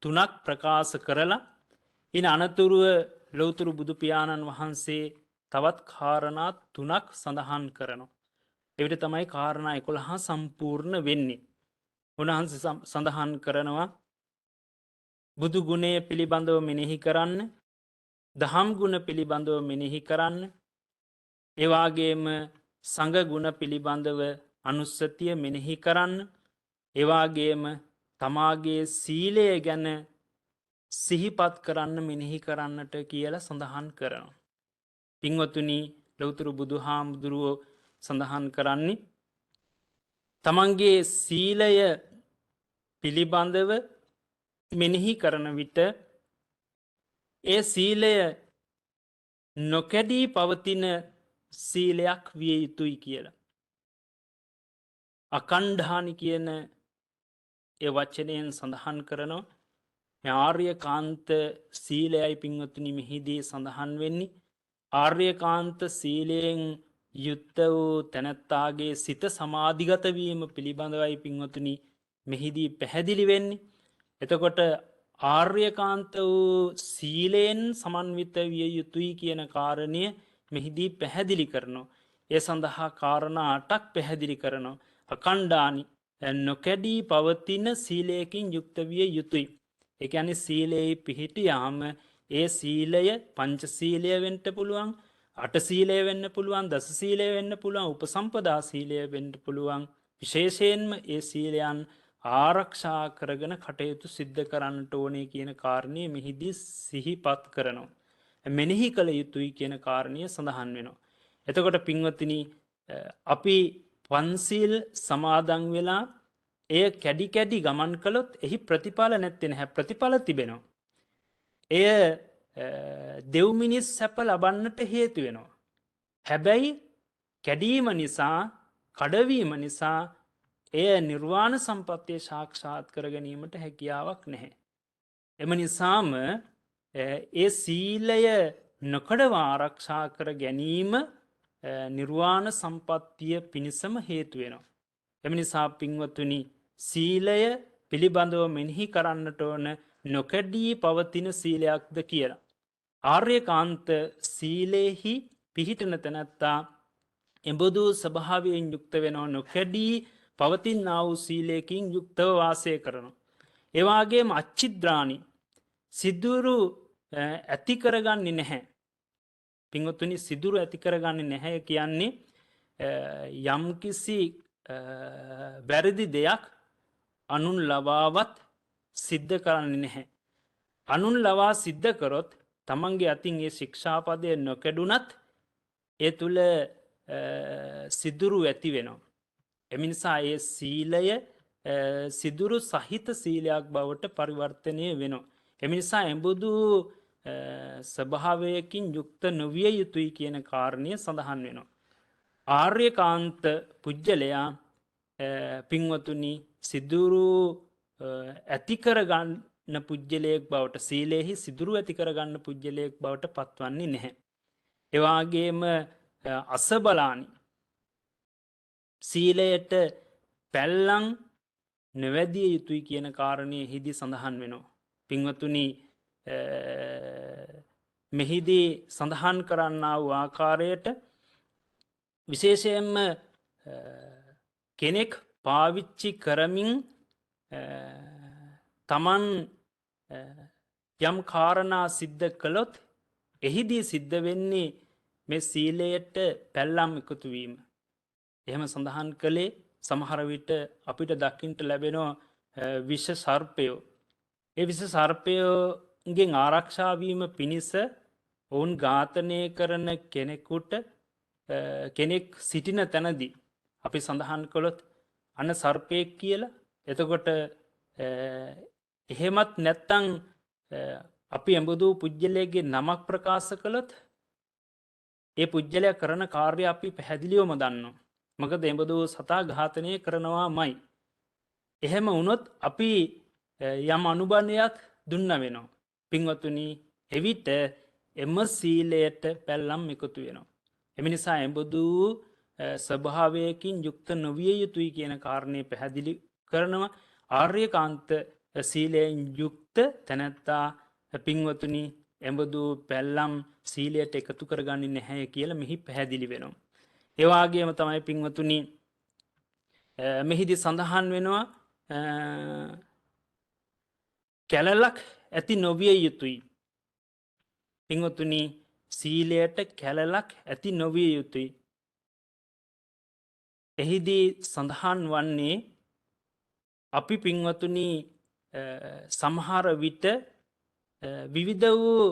තුනක් ප්‍රකාශ කරලා ඉන් අනතුරුව ලෝතුරු බුදුපියාණන් වහන්සේ තවත් කාරණා තුනක් සඳහන් කරනවා. එවිට තමයි කාරණා 11 සම්පූර්ණ වෙන්නේ. උන්වහන්සේ සඳහන් කරනවා බුදු ගුණය පිළිබඳව මෙනෙහි කරන්න, දහම් ගුණ පිළිබඳව මෙනෙහි කරන්න, එවාගේම සංඝ ගුණ පිළිබඳව අනුස්සතිය මෙනෙහි කරන්න, එවාගේම තමාගේ සීලය ගැන සිහිපත් කරන්න මෙනෙහි කරන්නට කියලා සඳහන් කරනවා. පින්වතුනි ලෞතුරු බුදු හාමුදුරුවෝ සඳහන් කරන්නේ තමන්ගේ සීලය පිළිබඳව මෙනෙහි කරන විට ඒ සීලය නොකැඩී පවතින සීලයක් විය යුතුයි කියලා. අකණ්ඩානි කියන ඒ වචනයෙන් සඳහන් කරනවා ආර්යකාන්ත සීලයයි පින්වතුනි මෙහිදී සඳහන් වෙන්නේ. ආර්යකාන්ත සීලයෙන් යුත්ත වූ තැනැත්තාගේ සිත සමාධිගතවීම පිළිබඳවයි පින්වතුනි මෙහිදී පැහැදිලි වෙන්නේ. එතකොට ආර්යකාන්ත වූ සීලයෙන් සමන්විත විය යුතුයි කියන කාරණය මෙහිදී පැහැදිලි කරනවා. ඒ සඳහා කාරණා 8ක් පැහැදිලි කරනවා. අකණ්ඩානි නොකැඩී පවතින සීලයකින් යුක්ත විය යුතුයි. ඒ කියන්නේ සීලයේ පිහිටියාම ඒ සීලය පංච සීලය වෙන්න පුළුවන්, අට සීලය වෙන්න පුළුවන්, දස සීලය වෙන්න පුළුවන්, උපසම්පදා සීලය වෙන්න පුළුවන්. විශේෂයෙන්ම ඒ සීලයන් ආරක්ෂා කරගෙන කටයුතු සිද්ධ කරන්නට ඕනේ කියන කාරණය මෙහිදී සිහිපත් කරනවා. මෙනෙහි කළ යුතුයි කියන කාරණය සඳහන් වෙනවා. එතකොට පින්වත්නි අපි පන්සීල් සමාදන් වෙලා එය කැඩි කැඩි ගමන් කළොත් එහි ප්‍රතිඵල නැත්තේ නැහැ. ප්‍රතිඵල තිබෙනවා. එය දෙව් මිනිස් සැප ලබන්නට හේතු වෙනවා. හැබැයි කැඩීම නිසා, කඩවීම නිසා එය නිර්වාණ සම්පත්තිය සාක්ෂාත් කර ගැනීමට හැකියාවක් නැහැ. එම නිසාම ඒ සීලය නොකඩවා ආරක්ෂා කර ගැනීම නිර්වාණ සම්පත්තිය පිණිසම හේතු වෙනවා. එම නිසා පින්වතුනි සීලය පිළිබඳව මෙනෙහි කරන්නට ඕන නොකඩී පවතින සීලයක්ද කියලා. ආර්යකාන්ත සීලේහි පිහිටන තැනැත්තා එබඳු ස්වභාවයෙන් යුක්ත වෙනවා. නොකඩී පවතිනා වූ සීලයකින් යුක්තව වාසය කරනවා. එවාගේම අච්චිද්‍රාණි සිදුරු ඇති කරගන්නේ නැහැ. පින්වතුනි සිදුරු ඇති කරගන්නේ නැහැ කියන්නේ යම්කිසි වැරදි දෙයක් අනුන් ලවාවත් සිද්ධ කරන්නේ නැහැ. අනුන් ලවා සිද්ධ කරොත් තමන්ගේ අතින් ඒ ශික්ෂාපදය නොකැඩුනත් ඒ තුළ සිදුරු ඇති වෙනවා. එමිනිසා ඒ සීලය සිදුරු සහිත සීලයක් බවට පරිවර්තනය වෙනවා. එම නිසා එඹුදු ස්වභාවයකින් යුක්ත නොවිය යුතුයි කියන කාරණය සඳහන් වෙනවා. ආර්යකාන්ත පුජ්‍යලයා පින්වතුනි සිදුරු ඇතිකරගන්න පුද්ගලයෙක් බවට සීලයෙහි සිදුරු ඇතිකරගන්න පුද්ගලයෙක් බවට පත්වන්නේ නැහැ. එවාගේම අසබලානි සීලයට පැල්ලං නොවැදිය යුතුයි කියන කාරණය හිදි සඳහන් වෙනවා. පින්වතුනි මෙහිදී සඳහන් කරන්න වූ ආකාරයට විශේෂයෙන්ම කෙනෙක් පාවිච්චි කරමින් තමන් යම් කාරණා සිද්ධ කළොත් එහිදී සිද්ධ වෙන්නේ මේ සීලයට පැල්ලම් එකතුවීම. එහෙම සඳහන් කළේ සමහරවිට අපිට දකිින්ට ලැබෙනවා විෂ සර්පයෝ. ඒ විෂ සර්පයෝගෙන් ආරක්ෂාවීම පිණිස ඔවුන් ඝාතනය කරන කෙනෙකුට කෙනෙක් සිටින තැනදී අපි සඳහන් කළොත් අන්න සර්පයෙක් කියලා එතකොට එහෙමත් නැත්තං අපි එඹුදු පුද්ගලයගේ නමක් ප්‍රකාශ කළොත් ඒ පුද්ගලය කරන කාර්ය අපි පැහැදිලියෝම දන්න. මකද එඹුදු සතා ඝාතනය කරනවා මයි. එහෙම වුණොත් අපි යම් අනුබන්ධයක් දුන්න වෙනවා. පින්වතුනි එවිට එම සීලයට පැල්ලම් එකතු වෙනවා. එමිනිසා එඹුදු ස්වභාවයකින් යුක්ත නොවිය යුතුයි කියන කාරණය පැහැදිලි කරනවා. ආර්යකාන්ත සීලයෙන් යුක්ත තැනැත්තා පින්වතුනි එඹදු පැල්ලම් සීලයට එකතු කරගන්නේ නැහැ කියල මෙහි පැහැදිලි වෙනවා. ඒවාගේම තමයි පින්වතුනි මෙහිදි සඳහන් වෙනවා කැලලක් ඇති නොවිය යුතුයි. පින්වතුනි සීලයට කැලලක් ඇති නොවිය යුතුයි. එහිදී සඳහන් වන්නේ අපි පින්වතුනි සමහර විට විවිධ වූ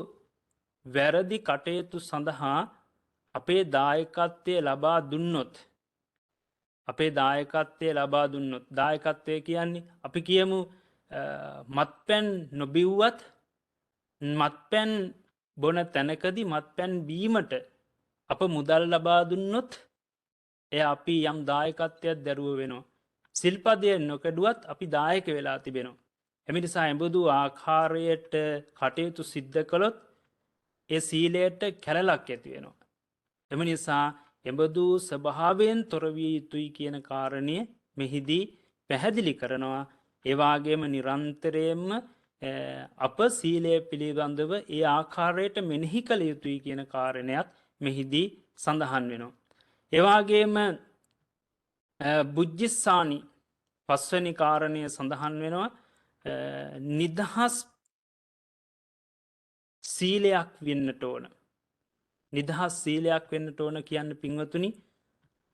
වැරදි කටයුතු සඳහා අපේ දායකත්වය ලබා දුන්නොත්. අපේ දායකත්වය ලබා දුන්නොත් දායකත්වය කියන්නේ අපි කියමු මත්පැන් නොබිව්වත් මත්පැන් බොන තැනකදි මත්පැන් බීමට අප මුදල් ලබා දුන්නොත් එය අපි යම් දායකත්වයක් දැරුව වෙනවා. සිල්පදය නොකඩුවත් අපි දායක වෙලා තිබෙනවා. එමිනිසා එඹුදු ආකාරයට කටයුතු සිද්ධ කළොත් ඒ සීලයට කැලලක් ඇති වෙනවා. එම නිසා එඹදු ස්වභාවයෙන් තොරවිය යුතුයි කියන කාරණය මෙහිදී පැහැදිලි කරනවා. ඒවාගේම නිරන්තරයෙන්ම අප සීලය පිළිබඳව ඒ ආකාරයට මෙනෙහි කළ යුතුයි කියන කාරණයක් මෙහිදී සඳහන් වෙනවා. ඒවාගේම බුද්ධිස්සානි පස්වනි කාරණය සඳහන් වෙනවා නිදහස් සීලයක් වෙන්නට ඕන. නිදහස් සීලයක් වෙන්නට ඕන කියන්න පින්වතුනි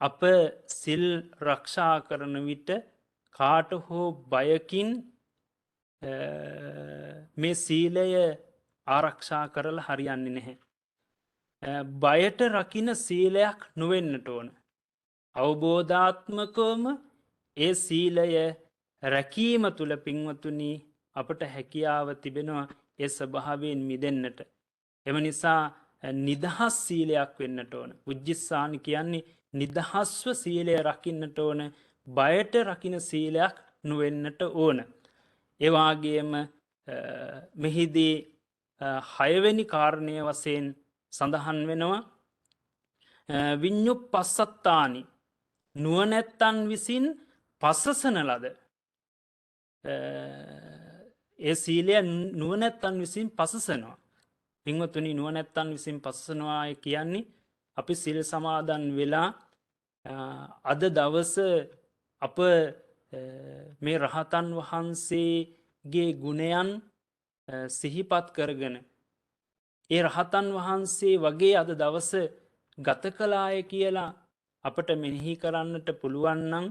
අප සිල් රක්ෂා කරන විට කාට හෝ බයකින් මේ සීලය ආරක්ෂා කරලා හරියන්නේ නැහැ. බයට රකින සීලයක් නොවෙන්නට ඕන. අවබෝධාත්මකවම ඒ සීලය රැකීම තුළ පින්වතුනි අපට හැකියාව තිබෙනවා ඒ ස්වභාවයෙන් මිදෙන්නට. එම නිසා නිදහස් සීලයක් වෙන්නට ඕන. උජ්ජිස්සානි කියන්නේ නිදහස්ව සීලය රකින්නට ඕන. බයට රකින සීලයක් නොවෙන්නට ඕන. ඒවාගේම මෙහිදී හයවැනි කාරණය වසයෙන් සඳහන් වෙනවා විඤ්ඥු පස්සත්තානි නුවනැත්තන් විසින් පස්සසන ලද ඒ සීලය නුවනැත්තන් විසින් පසසනවා. පින්වතුනි නුවනැත්තන් විසින් පස්සනවාය කියන්නේ අපි සිල් සමාදන් වෙලා අද දවස අප මේ රහතන් වහන්සේගේ ගුණයන් සිහිපත් කරගෙන ඒ රහතන් වහන්සේ වගේ අද දවස ගත කලාය කියලා අපට මෙනෙහි කරන්නට පුළුවන්නන්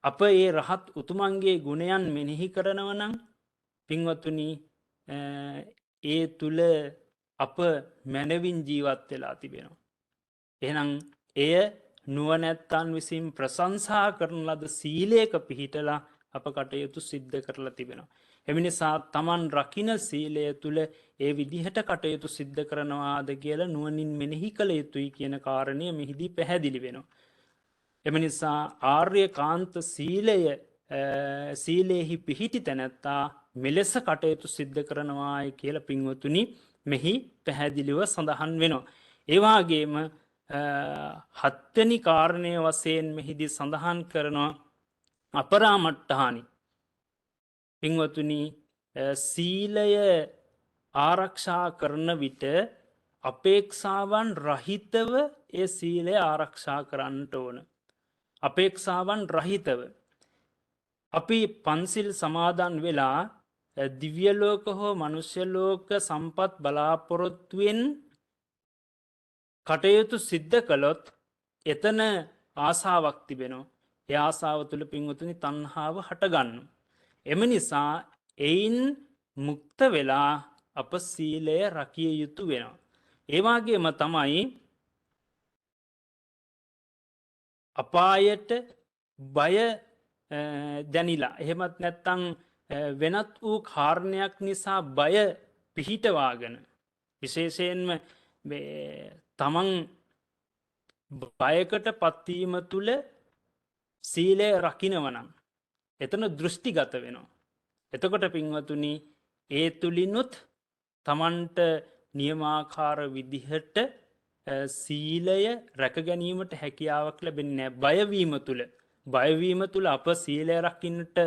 අප ඒ රහත් උතුමන්ගේ ගුණයන් මෙනෙහි කරනවනං පින්වතුනි ඒ තුළ අප මැනවින් ජීවත් වෙලා තිබෙනවා. එනම් එය නුවනැත්තන් විසින් ප්‍රසංසා කරන ලද සීලයක පිහිටලා අප කටයුතු සිද්ධ කරලා තිබෙනවා. එම නිසා තමන් රකින සීලය තුළ ඒ විදිහට කටයුතු සිද්ධ කරනවාද කියලා නුවනින් මෙනෙහි කළ යුතුයි කියන කාරණය මෙහිදී පැහැදිලි වෙනවා. එම නිසා ආර්ය කාන්ත සීලයෙහි පිහිටි තැනැත්තා මෙලෙස කටයුතු සිද්ධ කරනවාය කියල පින්වතුනි මෙහි පැහැදිලිව සඳහන් වෙනවා. ඒවාගේම හත්තනි කාරණය වසයෙන් මෙහිදී සඳහන් කරනවා අපරාමට්ටහානි. පින්වතුනි සීලය ආරක්ෂා කරන විට අපේක්ෂාවන් රහිතව ඒ සීලය ආරක්ෂා කරන්නට ඕන. අපේක්ෂාවන් රහිතව. අපි පන්සිල් සමාදන් වෙලා දිව්‍යලෝක හෝ මනුෂ්‍යලෝක සම්පත් බලාපොරොත්තුවෙන් කටයුතු සිද්ධ කළොත් එතන ආසාවක් තිබෙනවා. ඒ ආසාව තුළ පින්වතුනි තණ්හාව හටගන්න. එම නිසා එයින් මුක්ත වෙලා අප සීලය රකිය යුතු වෙනවා. ඒවාගේම තමයි අපායට බය දැනිලා. එහෙමත් නැත්තං වෙනත් වූ කාරණයක් නිසා බය පිහිටවාගෙන. විශේෂයෙන්ම තමන් බයකට පත්වීම තුළ සීලය රකිනවනම්. එතන දෘෂ්ටිගත වෙනවා. එතකොට පින්වතුනි ඒ තුළිනුත් තමන්ට නියමාකාර විදිහට සීලය රැකගැනීමට හැකියාවක් ලැබෙන්නේ බයවීම තුළ. බයවීම තුළ අප සීලය රකින්නට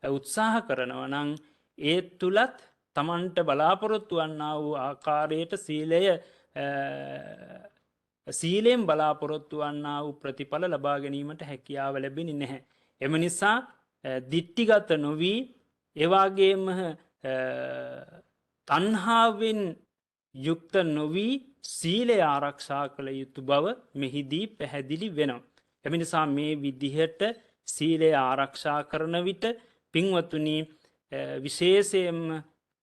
උත්සාහ කරනවනං ඒ තුළත් තමන්ට බලාපොරොත්තු වන්න වූ ආකාරයට සීලයෙන් බලාපොරොත්තු වන්න වූ ප්‍රතිඵල ලබා ගැනීමට හැකියාව ලැබෙන නැහැ. එම නිසා දිට්ටිගත නොවී එවාගේම තණ්හාවෙන් යුක්ත නොවී සීලය ආරක්ෂා කළ යුතු බව මෙහිදී පැහැදිලි වෙනවා. එම නිසා මේ විදිහට සීලය ආරක්ෂා කරන විට පින්වතුනි විශේෂයෙන්ම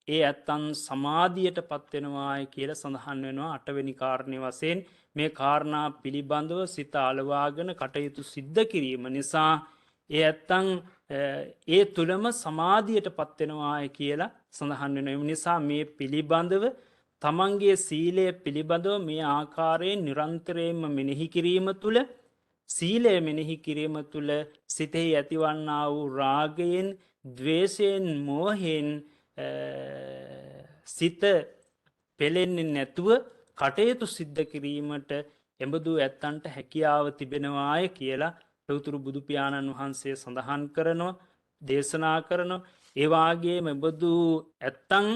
ඒ ඇත්තන් සමාධියට පත්වෙනවාය කියල සඳහන් වෙනවා. අටවෙනි කාරණය වසයෙන් මේ කාරණා පිළිබඳව සිත අලවාගෙන කටයුතු සිද්ධ කිරීම නිසා ඒ ඇත්තං ඒ තුළම සමාධියට පත්වෙනවාය කියලා සඳහන් වෙන. එම නිසා මේ පිළිබඳව තමන්ගේ සීලය පිළිබඳව මේ ආකාරයෙන් නිරන්තරයෙන්ම මෙනෙහි කිරීම තුළ සීලය මෙනෙහි කිරීම තුළ සිතෙහි ඇතිවන්නා වූ රාගයෙන් ද්වේෂයෙන් මෝහෙන් සිත පෙළෙන්නේ නැතුව කටයුතු සිද්ධ කිරීමට එබඳු ඇත්තන්ට හැකියාව තිබෙනවාය කියලා ලොවුතුරු බුදුපාණන් වහන්සේ සඳහන් කරනවා දේශනා කරනවා. ඒවාගේ මෙබඳු ඇත්තං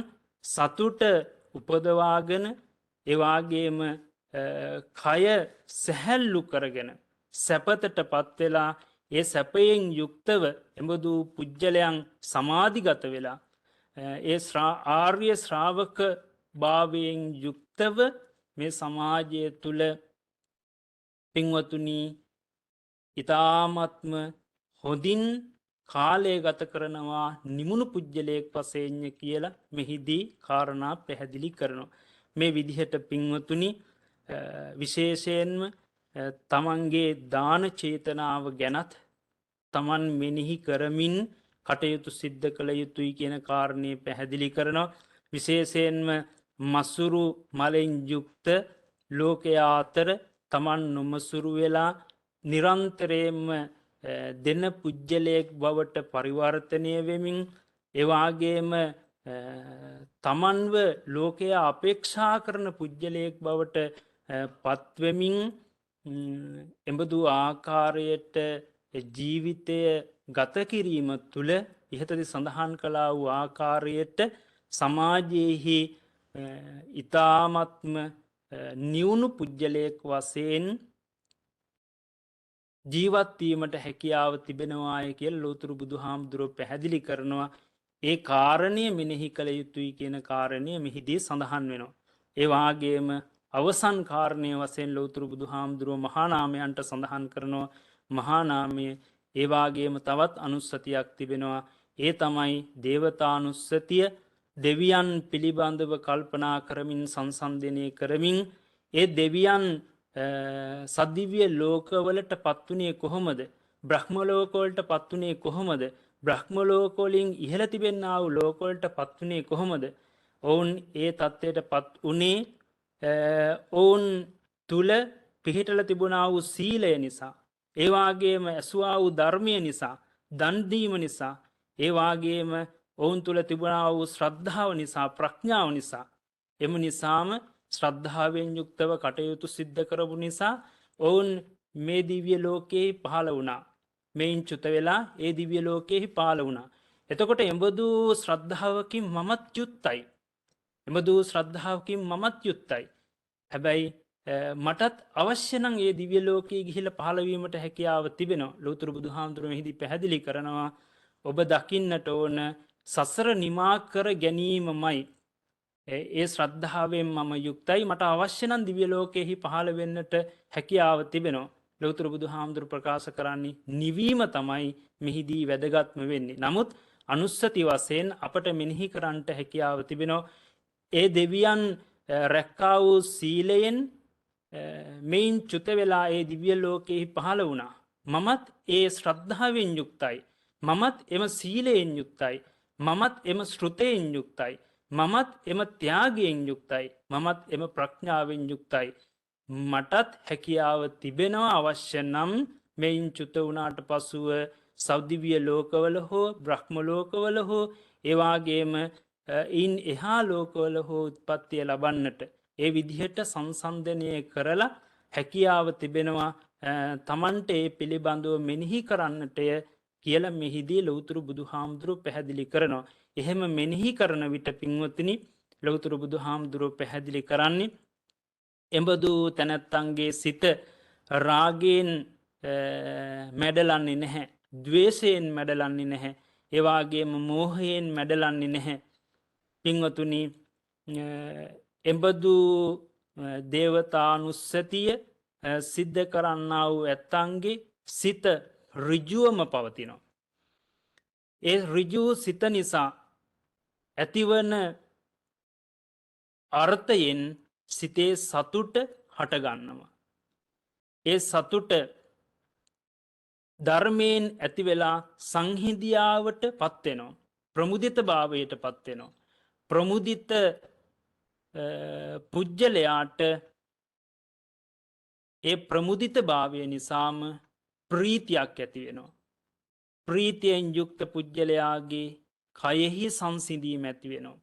සතුට උපදවාගෙන ඒවාගේම කය සැහැල්ලු කරගෙන සැපතට පත්වෙලා ඒ සැපයෙන් යුක්තව එබඳු පුද්ගලයන් සමාධිගත වෙලා ඒ ආර්ය ශ්‍රාවක භාවයෙන් යුක්තව මේ සමාජය තුළ පින්වතුනි ඉතාමත්ම හොඳින් කාලය ගත කරනවා නිමුණු පුද්ගලයෙක් වසේඥ කියලා මෙහිදී කාරණා පැහැදිලි කරනවා. මේ විදිහට පින්වතුනි විශේෂයෙන්ම තමන්ගේ දාන චේතනාව ගැනත් තමන් මෙනෙහි කරමින් කටයුතු සිද්ධ කළ යුතුයි කියන කාරණය පැහැදිලි කරනවා. විශේෂයෙන්ම මසුරු මලෙන් යුක්ත ලෝකයා අතර තමන් නොමසුරු වෙලා නිරන්තරයෙන්ම දෙන පුද්ගලයෙක් බවට පරිවර්තනය වෙමින් එවාගේම තමන්ව ලෝකයා අපේක්ෂා කරන පුද්ගලයෙක් බවට පත්වෙමින් එබඳු ආකාරයට ජීවිතය ගත කිරීම තුළ ඉහතදි සඳහන් කලා වූ ආකාරයට සමාජයෙහි ඉතාමත්ම නිවුණු පුද්ගලයෙක් වසයෙන් ජීවත්වීමට හැකියාව තිබෙනවාය කියල ලෝතුරු බුදු හාමුදුරුව පැහැදිලි කරනවා. ඒ කාරණය මෙනෙහි කළ යුතුයි කියන කාරණය මෙහිදී සඳහන් වෙනවා. ඒවාගේම අවසන් කාරණය වසයෙන් ලෝතුරු බුදු හාමුදුරුව මහානාමයන්ට සඳහන් කරනවා. මහානාමය ඒවාගේම තවත් අනුස්සතියක් තිබෙනවා. ඒ තමයි දේවතානුස්සතිය දෙවියන් පිළිබඳව කල්පනා කරමින් සංසන්ධනය කරමින් ඒ දෙවියන් සදිවිය ලෝකවලට පත්වනේ කොහොමද බ්‍රහ්මලෝකවලට පත්වනේ කොහොමද බ්‍රහ්ම ලෝකවලින් ඉහළ තිබෙන්නා වූ ලෝකවලට පත්වනේ කොහොමද? ඔවුන් ඒ තත්ත්වයට පත් වුණේ ඔවුන් තුල පිහිටල තිබුණා වූ සීලය නිසා, ඒ වාගේම ඇසුවා වූ ධර්මය නිසා, දන් දීම නිසා, ඒ වාගේම ඔවුන් තුල තිබුණා වූ ශ්‍රද්ධාව නිසා, ප්‍රඥාව නිසා, එම නිසාම ශ්‍රද්ධාවෙන් යුක්තව කටයුතු සිද්ධ කරපු නිසා ඔවුන් මේ දිව්‍ය ලෝකයේ පහළ වුණා. මෙයින් චුත වෙලා ඒ දිව්‍ය ලෝකයේ පහළ වුණා. එතකොට එබඳු ශ්‍රද්ධාවකින් මමත් යුක්තයි. එබඳු ශ්‍රද්ධාවකින් මමත් යුක්තයි. හැබැයි මටත් අවශ්‍ය නම් ඒ දිව්‍ය ලෝකයේ ගිහිල්ලා පහළ වීමට හැකියාව තිබෙනවා. ලෝතර බුදුහාමුදුරුවෝ මෙහිදී පැහැදිලි කරනවා ඔබ දකින්නට ඕන සසර නිමා කර ගැනීමමයි. ඒ ශ්‍රද්ධාවෙන් මම යුක්තයි, මට අවශ්‍ය නම් දිව්‍ය ලෝකයෙහි පහළ වෙන්නට හැකියාව තිබෙනවා. ලෞතර බුදුහාමුදුරු ප්‍රකාශ කරන්නේ නිවීම තමයි මෙහිදී වැදගත්ම වෙන්නේ. නමුත් අනුස්සති වශයෙන් අපට මෙනෙහි කරන්නට හැකියාව තිබෙනවා. ඒ දෙවියන් රැක්කා වූ සීලයෙන් මෙයින් චුත වෙලා ඒ දිව්‍ය ලෝකයෙහි පහළ වුණා. මමත් ඒ ශ්‍රද්ධාවෙන් යුක්තයි. මමත් එම සීලයෙන් යුක්තයි. මමත් එම ශ්‍රුතයෙන් යුක්තයි. මමත් එම ත්‍යාගයෙන් යුක්තයි. මමත් එම ප්‍රඥාවෙන් යුක්තයි. මටත් හැකියාව තිබෙනවා අවශ්‍ය නම් මෙයින් චුත වුණාට පසුව සෞදිවිය ලෝකවල හෝ බ්‍රහ්ම ලෝකවල හෝ ඒවාගේම ඉන් එහා ලෝකවල හෝ උත්පත්තිය ලබන්නට ඒ විදිහට සංසන්ධනය කරලා හැකියාව තිබෙනවා තමන්ට ඒ පිළිබඳව මෙනෙහි කරන්නටය කියලා මෙහිදී ලෞතර බුදුහාමුදුරුවෝ පැහැදිලි කරනවා. එහෙම මෙනෙහි කරන විට පින්වත්නි ලෞතර බුදුහාමුදුරුවෝ පැහැදිලි කරන්නේ එබඳු තැනැත්තන්ගේ සිත රාගයෙන් මැඩලන්නේ නැහැ. ද්වේෂයෙන් මැඩලන්නේ නැහැ. ඒ වගේම මෝහයෙන් මැඩලන්නේ නැහැ. පින්වතුනි එබඳු දේවතානුස්සතිය සිද්ධ කරන්නා වූ ඇත්තන්ගේ සිත ඍජුවම පවතිනවා. ඒ ඍජු සිත නිසා ඇතිවන අර්ථයෙන් සිතේ සතුට හටගන්නවා. ඒ සතුට ධර්මයෙන් ඇති වෙලා සංහිඳියාවට පත්වෙනවා. ප්‍රමුදිත භාවයට පත්වෙනවා. ප්‍රමුදිත පුජ්‍යලයාට ඒ ප්‍රමුදිත භාවය නිසාම ප්‍රීතියක් ඇති වෙනවා. ප්‍රීතියෙන් යුක්ත පුජ්‍යලයාගේ කයෙහි සංසිඳීම ඇති වෙනවා.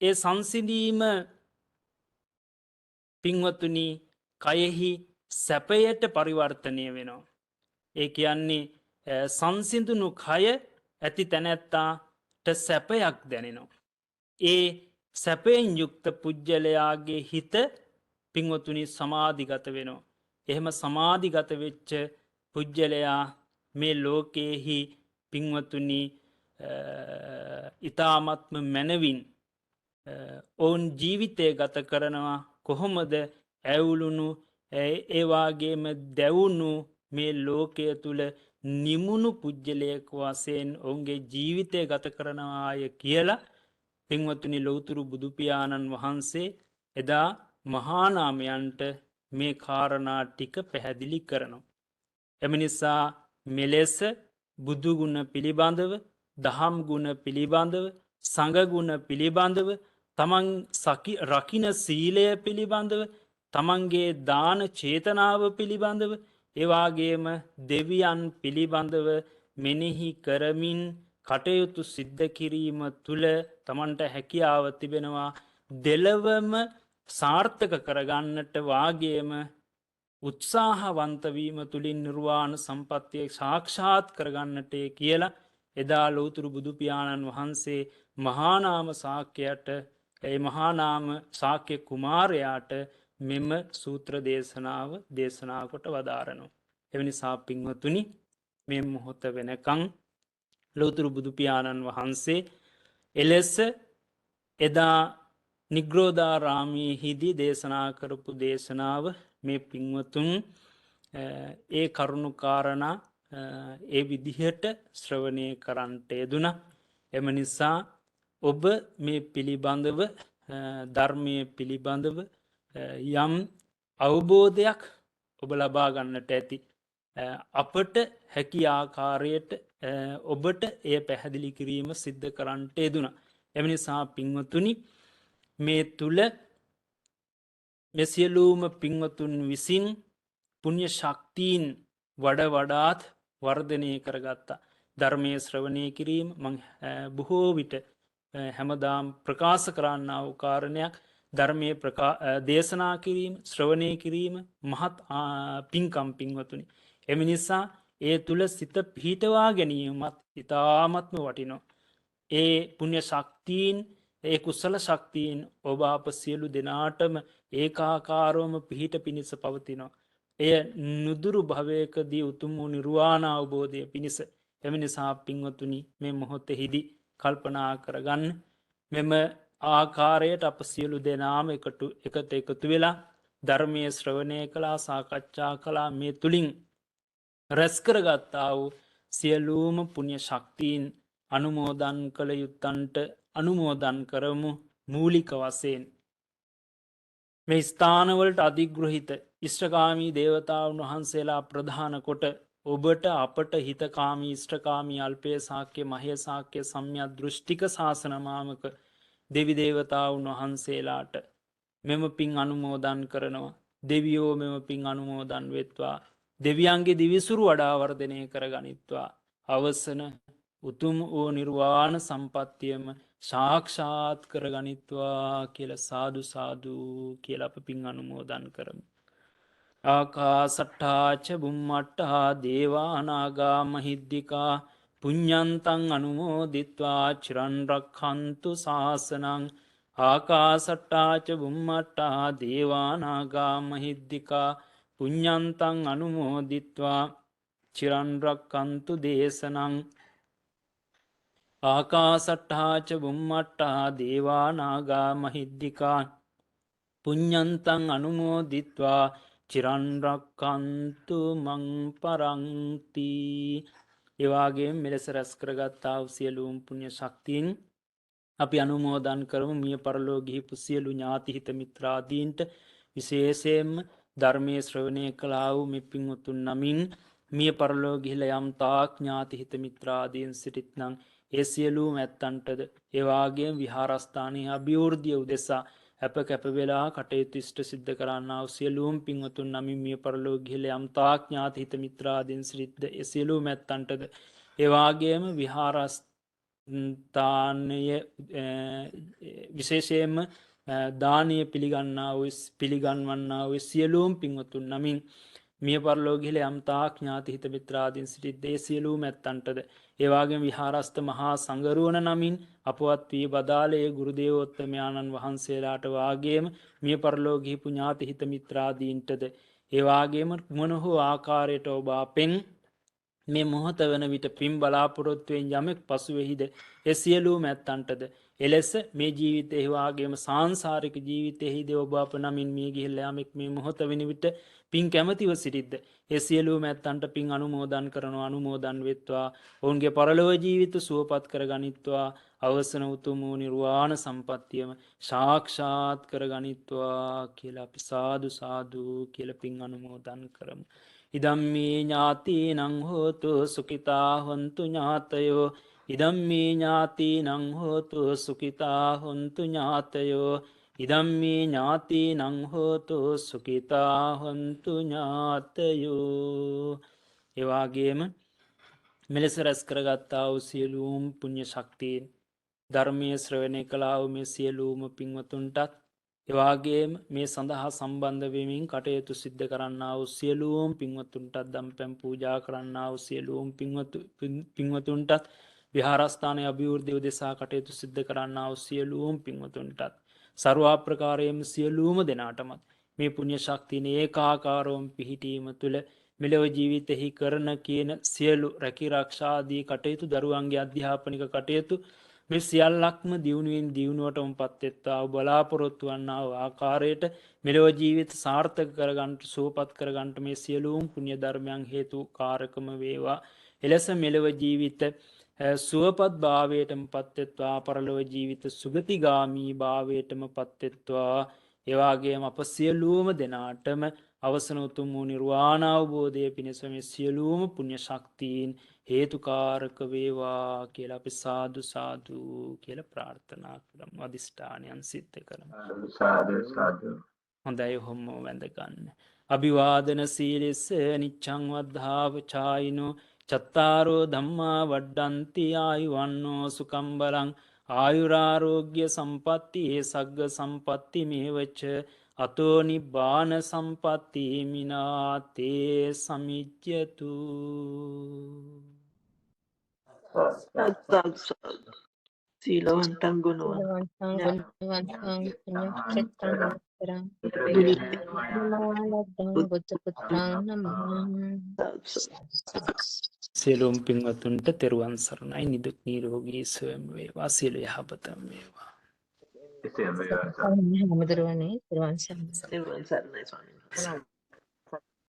ඒ සංසිඳීම පින්වතුනි කයෙහි සැපයට පරිවර්තනය වෙනවා. ඒ කියන්නේ සංසිඳුණු කය ඇති තැනැත්තාට සැපයක් දැනෙනවා. ඒ සැපයෙන් යුක්ත පුජ්‍යලයාගේ හිත පින්වතුනි සමාධිගත වෙනවා. එහෙම සමාධිගත වෙච්ච පුජ්‍යලයා මේ ලෝකයෙහි පින්වතුනි ඊ타මත්ම මනවින් ඔවුන් ජීවිතය ගත කරනවා. කොහොමද ඇවුලුණු ඒවාගේම දැවුණු මේ ලෝකය තුළ නිමුණු පුජ්‍යලයක් වශයෙන් ඔවුන්ගේ ජීවිතය ගත කරනවාය කියලා පින්වතුනි ලෞතුරු බුදුපියාණන් වහන්සේ එදා මහානාමයන්ට මේ කාරණා ටික පැහැදිලි කරනවා. එම නිසා මෙලෙස බුදුගුණ පිළිබඳව, දහම් ගුණ පිළිබඳව, සංඝගුණ පිළිබඳව, තමන් රකින සීලය පිළිබඳව, තමන්ගේ දාන චේතනාව පිළිබඳව, එවාගේම දෙවියන් පිළිබඳව මෙනෙහි කරමින් කටයුතු සිද්ධ කිරීම තුළ තමන්ට හැකියාව තිබෙනවා දෙලවම සාර්ථක කරගන්නට වාගේම උත්සාහවන්තවීම තුළින් නිර්වාණ සම්පත්තිය සාක්ෂාත් කරගන්නට කියලා එදා ලෞතුරු බුදුපියාණන් වහන්සේ මහානාම ශාක්‍යයට මහානාම ශාක්‍ය කුමාරයාට මෙම සූත්‍ර දේශනාව දේශනා කොට වදාරනවා. එවැනිසා පින්වතුනි මේ මොහොත වෙනකං ලෞතුරු බුදුපියාණන් වහන්සේ එලෙස එදා නිග්‍රෝධාරාමයේහිදී දේශනා කරපු දේශනාව මේ පින්වතුන් ඒ කරුණු කාරණා ඒ විදිහට ශ්‍රවණය කරන්නට යෙදුණ. එම නිසා ඔබ මේ පිළිබඳව ධර්මය පිළිබඳව යම් අවබෝධයක් ඔබ ලබා ගන්නට ඇති. අපට හැකි ආකාරයට ඔබට එය පැහැදිලි කිරීම සිද්ධ කරන්නට යෙදුණ. එම නිසා පින්වතුනි මේ තුළ මෙසියලූම පින්වතුන් විසින් පුුණ්්‍ය ශක්තිීන් වඩාත් වර්ධනය කරගත්තා. ධර්මය ශ්‍රවණය කිරීම බොහෝ විට හැමදාම් ප්‍රකාශ කරන්න අවකාරණයක් ධර්මය දේශනා කිරීම ශ්‍රවණය කිරීම මහත් පින්කම් පින්වතුනි. එම නිසා ඒ තුළ සිත පිහිටවා ගැනීමත් ඉතාමත්ම වටිනෝ. ඒ පුුණ්්‍ය ශක්තිීන් ඒ කුස්සල ශක්තිීන් ඔබ අප සියලු දෙනාටම ඒකාකාරෝම පිහිට පිණිස පවතිනවා. එය නුදුරු භවයකදී උතුම් වූ නිර්වාණ අවබෝධය පිණිස එම නිසා පින්වතුනි මේ මොහොතෙහිදි කල්පනා කරගන්න මෙම ආකාරයට අප සියලු දෙනාම එකතු වෙලා ධර්මය ශ්‍රවණය කලා සාකච්ඡා කලා මේ තුළින් රැස්කරගත්තා වූ සියලූම පුුණ්්‍ය ශක්තිීන් අනුමෝදන් කළ යුත්තන්ට අනුමෝදන් කරමු මූලික වසයෙන්. මේ ස්ථානවලට අධිග්‍රහිත ඉෂ්ඨකාමී දේවතාවුන් වහන්සේලා ප්‍රධාන කොට ඔබට අපට හිතකාමී ඉෂ්ඨකාමී අල්පය සාක්‍ය මහය සාක්‍ය සම්යක් දෘෂ්ටික ශාසනමාමක දෙවිදේවතාවුන් වහන්සේලාට මෙම පින් අනුමෝදන් කරනවා. දෙවියෝ මෙම පින් අනුමෝදන් වෙත්වා. දෙවියන්ගේ දිවිසුරු වඩාවර්ධනය කර ගනිත්වා. අවසන උතුම් වූ නිර්වාණ සම්පත්තියම ශාක්ෂාත් කර ගනිත්වා කියල සාදු සාදු කියල අප පින් අනුමෝදන් කරමු. ආකා සට්ඨාච බුම්මට්ටහා දේවානාගා මහිද්දිකා පුඤ්ඤන්තං අනුමෝදිත්වා චිරන්රක්ඛන්තු ශාසනං ආකා සට්ඨාච බුම්මට්ටහා දේවානාගා මහිද්දිකා පුඤ්ඤන්තං අනුමෝදිත්වා චිරන්රක්ඛන්තු දේශනං ආකාසට්ඨාච බුම්මට්ටහා දේවානාගා මහිද්දිකා පුඤ්ඤන්තං අනුමෝදිත්වා චිරන්රක්칸තු මං පරංති. එවාගේ මෙලෙස රැස් කරගත්තා වූ සියලුම පුණ්‍ය ශක්තියින් අපි අනුමෝදන් කරමු මිය පරලෝ ගිහිපු සියලු ඥාති හිත මිත්‍රාදීන්ට විශේෂයෙන්ම ධර්මයේ ශ්‍රවණය කළා වූ මේ පින්වතුන් නමින් මිය පරලෝ ගිහිලා යම් තාක් ඥාති හිත මිත්‍රාදීන් සිටිත්නම් ඒ සියලුම ඇත්තන්ටද ඒවාගේ විහාරස්ථානයේ අභිවෘද්ධිය උදෙසා අප කැපවෙලා කටයුතු ඉෂ්ට සිද්ධ කරන්න සියලුම් පින්වතුන් නමින් මිය පරලෝ ගිහිලා යම් තාක් ඥාති හිත මිත්‍රාදීන් සිටිද්ද ඒ සියලුම ඇත්තන්ටද ඒවාගේම විහාරස්ථානය විශේෂයෙන්ම දානය පිළිගන්වන්නා වූ සියලුම් පින්වතුන් නමින් මිය පරලෝ ගිහිලා යම් තාක් ඥාති හිත මිත්‍රාදීන් සිටිද්ද ඒ සියලුම ඇත්තන්ටද ඒවාගේ විහාරස්ථ මහා සංගරුවන නමින් අපවත් වී බදාලයේ ගුරුදේවෝත්තමයාණන් වහන්සේලාට වාගේම මිය පරලෝ ගිහිපු ඥාති හිත මිත්‍රාදීන්ටද ඒවාගේම කුමන හෝ ආකාරයට ඔබ අපෙන් මේ මොහොත වන විට පින් බලාපොරොත්තුවෙන් යමෙක් පසුවෙහිද ඒ සියලුම ඇත්තන්ටද එලෙස මේ ජීවිතේ වාගේම සාංසාරික ජීවිතෙහිද ඔබ අප නමින් මිය ගිහිල්ලා යමෙක් මේ මොහොත වෙන විට පින් කැමැතිව සිටිද්ද ඒ සියලුම ඇත්තන්ට පින් අනුමෝදන් කරනවා අනුමෝදන් වෙත්වා ඔවුන්ගේ පරලොව ජීවිත සුවපත් කර ගනිත්වා අවසන උතුම් වූ නිර්වාණ සම්පත්තියම සාක්ෂාත් කර ගනිත්වා කියලා අපි සාදු සාදු කියලා පින් අනුමෝදන් කරමු. ඉදම්මේ ඥාතීනං හෝතු සුඛිතා හොන්තු ඥාතයෝ ඉදම්මේ ඥාතීනං හෝතු සුඛිතා හොන්තු ඥාතයෝ ඉදම්මේ ඥාතීනං හෝතු සුඛිතා හොන්තු ඥාතයෝ. එවාගේම මෙලෙස රැස් කරගත්තා වූ සියලුම පුණ්‍ය ශක්තියින් ධර්මය ශ්‍රවණය කළා වූ මේ සියලුම පින්වතුන්ටත් එවාගේම මේ සඳහා සම්බන්ධ වෙමින් කටයුතු සිද්ධ කරන්නා වූ සියලුම පින්වතුන්ටත් දම් පැන් පූජා කරන්නා වූ සියලුම පින්වතුන්ටත් විහාරස්ථානයේ අභිවෘද්ධිය උදෙසා කටයුතු සිද්ධ කරන්නා වූ සියලුම පින්වතුන්ටත් සර්වාප්‍රකාරයෙන්ම සියලුම දෙනාටමත් මේ පුණ්‍ය ශක්තියන ඒකාකාරවම පිහිටීම තුළ මෙලොව ජීවිතෙහි කරන කියන සියලු රැකිරක්ෂාදී කටයුතු දරුවන්ගේ අධ්‍යාපනික කටයුතු මේ සියල්ලක්ම දියුණුවෙන් දියුණුවටම පත්වෙත්තා බලාපොරොත්තු වන්නාව ආකාරයට මෙලොව ජීවිත සාර්ථක කරගන්ට සුවපත් කරගන්ට මේ සියලුම් පුණ්‍ය ධර්මයන් හේතු කාරකම වේවා. එලෙස මෙලොව ජීවිත සුවපත් භාවයටම පත්වෙත්වා පරලොව ජීවිත සුගතිගාමී භාවයටම පත්වෙත්වා. එවාගේ අප සියලුම දෙනාටම අවසන උතුම් වූ නිර්වාණ අවබෝධය පිණිස මේ සියලුම පුණ්‍ය ශක්තියින් හේතුකාරක වේවා කියලා අපි සාදු සාදු කියලා ප්‍රාර්ථනා කරමු. අධිෂ්ඨානයන් සිද්ධ කරමු. සාදු සාදු. හොඳයි ඔහොම වැඳගන්න. අභිවාදන සීලෙස්ස නිච්ඡං වද්ධාව චායිනෝ චත්තාරෝ ධම්මා වඩ්ඩන්ති ආයුවන්නෝ සුඛං බලං ආයුරාෝග්‍ය සම්පatti සග්ග සම්පatti මේවච අතෝ නිබ්බාන සම්පatti මිනාතේ සමිජ්ජතු. සීලවන්තං ගුණවන්තං ගුණවන්තං බුද්ධ පුත්‍රං නමෝ. සියලුම පින්වතුන්ට තෙරුවන් සරණයි. නිදුක් නිරෝගී සුවය වේවා. සියලු යහපතම වේවා. එසේම වේවා. හැමදෙරවනේ පුරවන් සරණයි. සරණයි ස්වාමීන් වහන්සේ.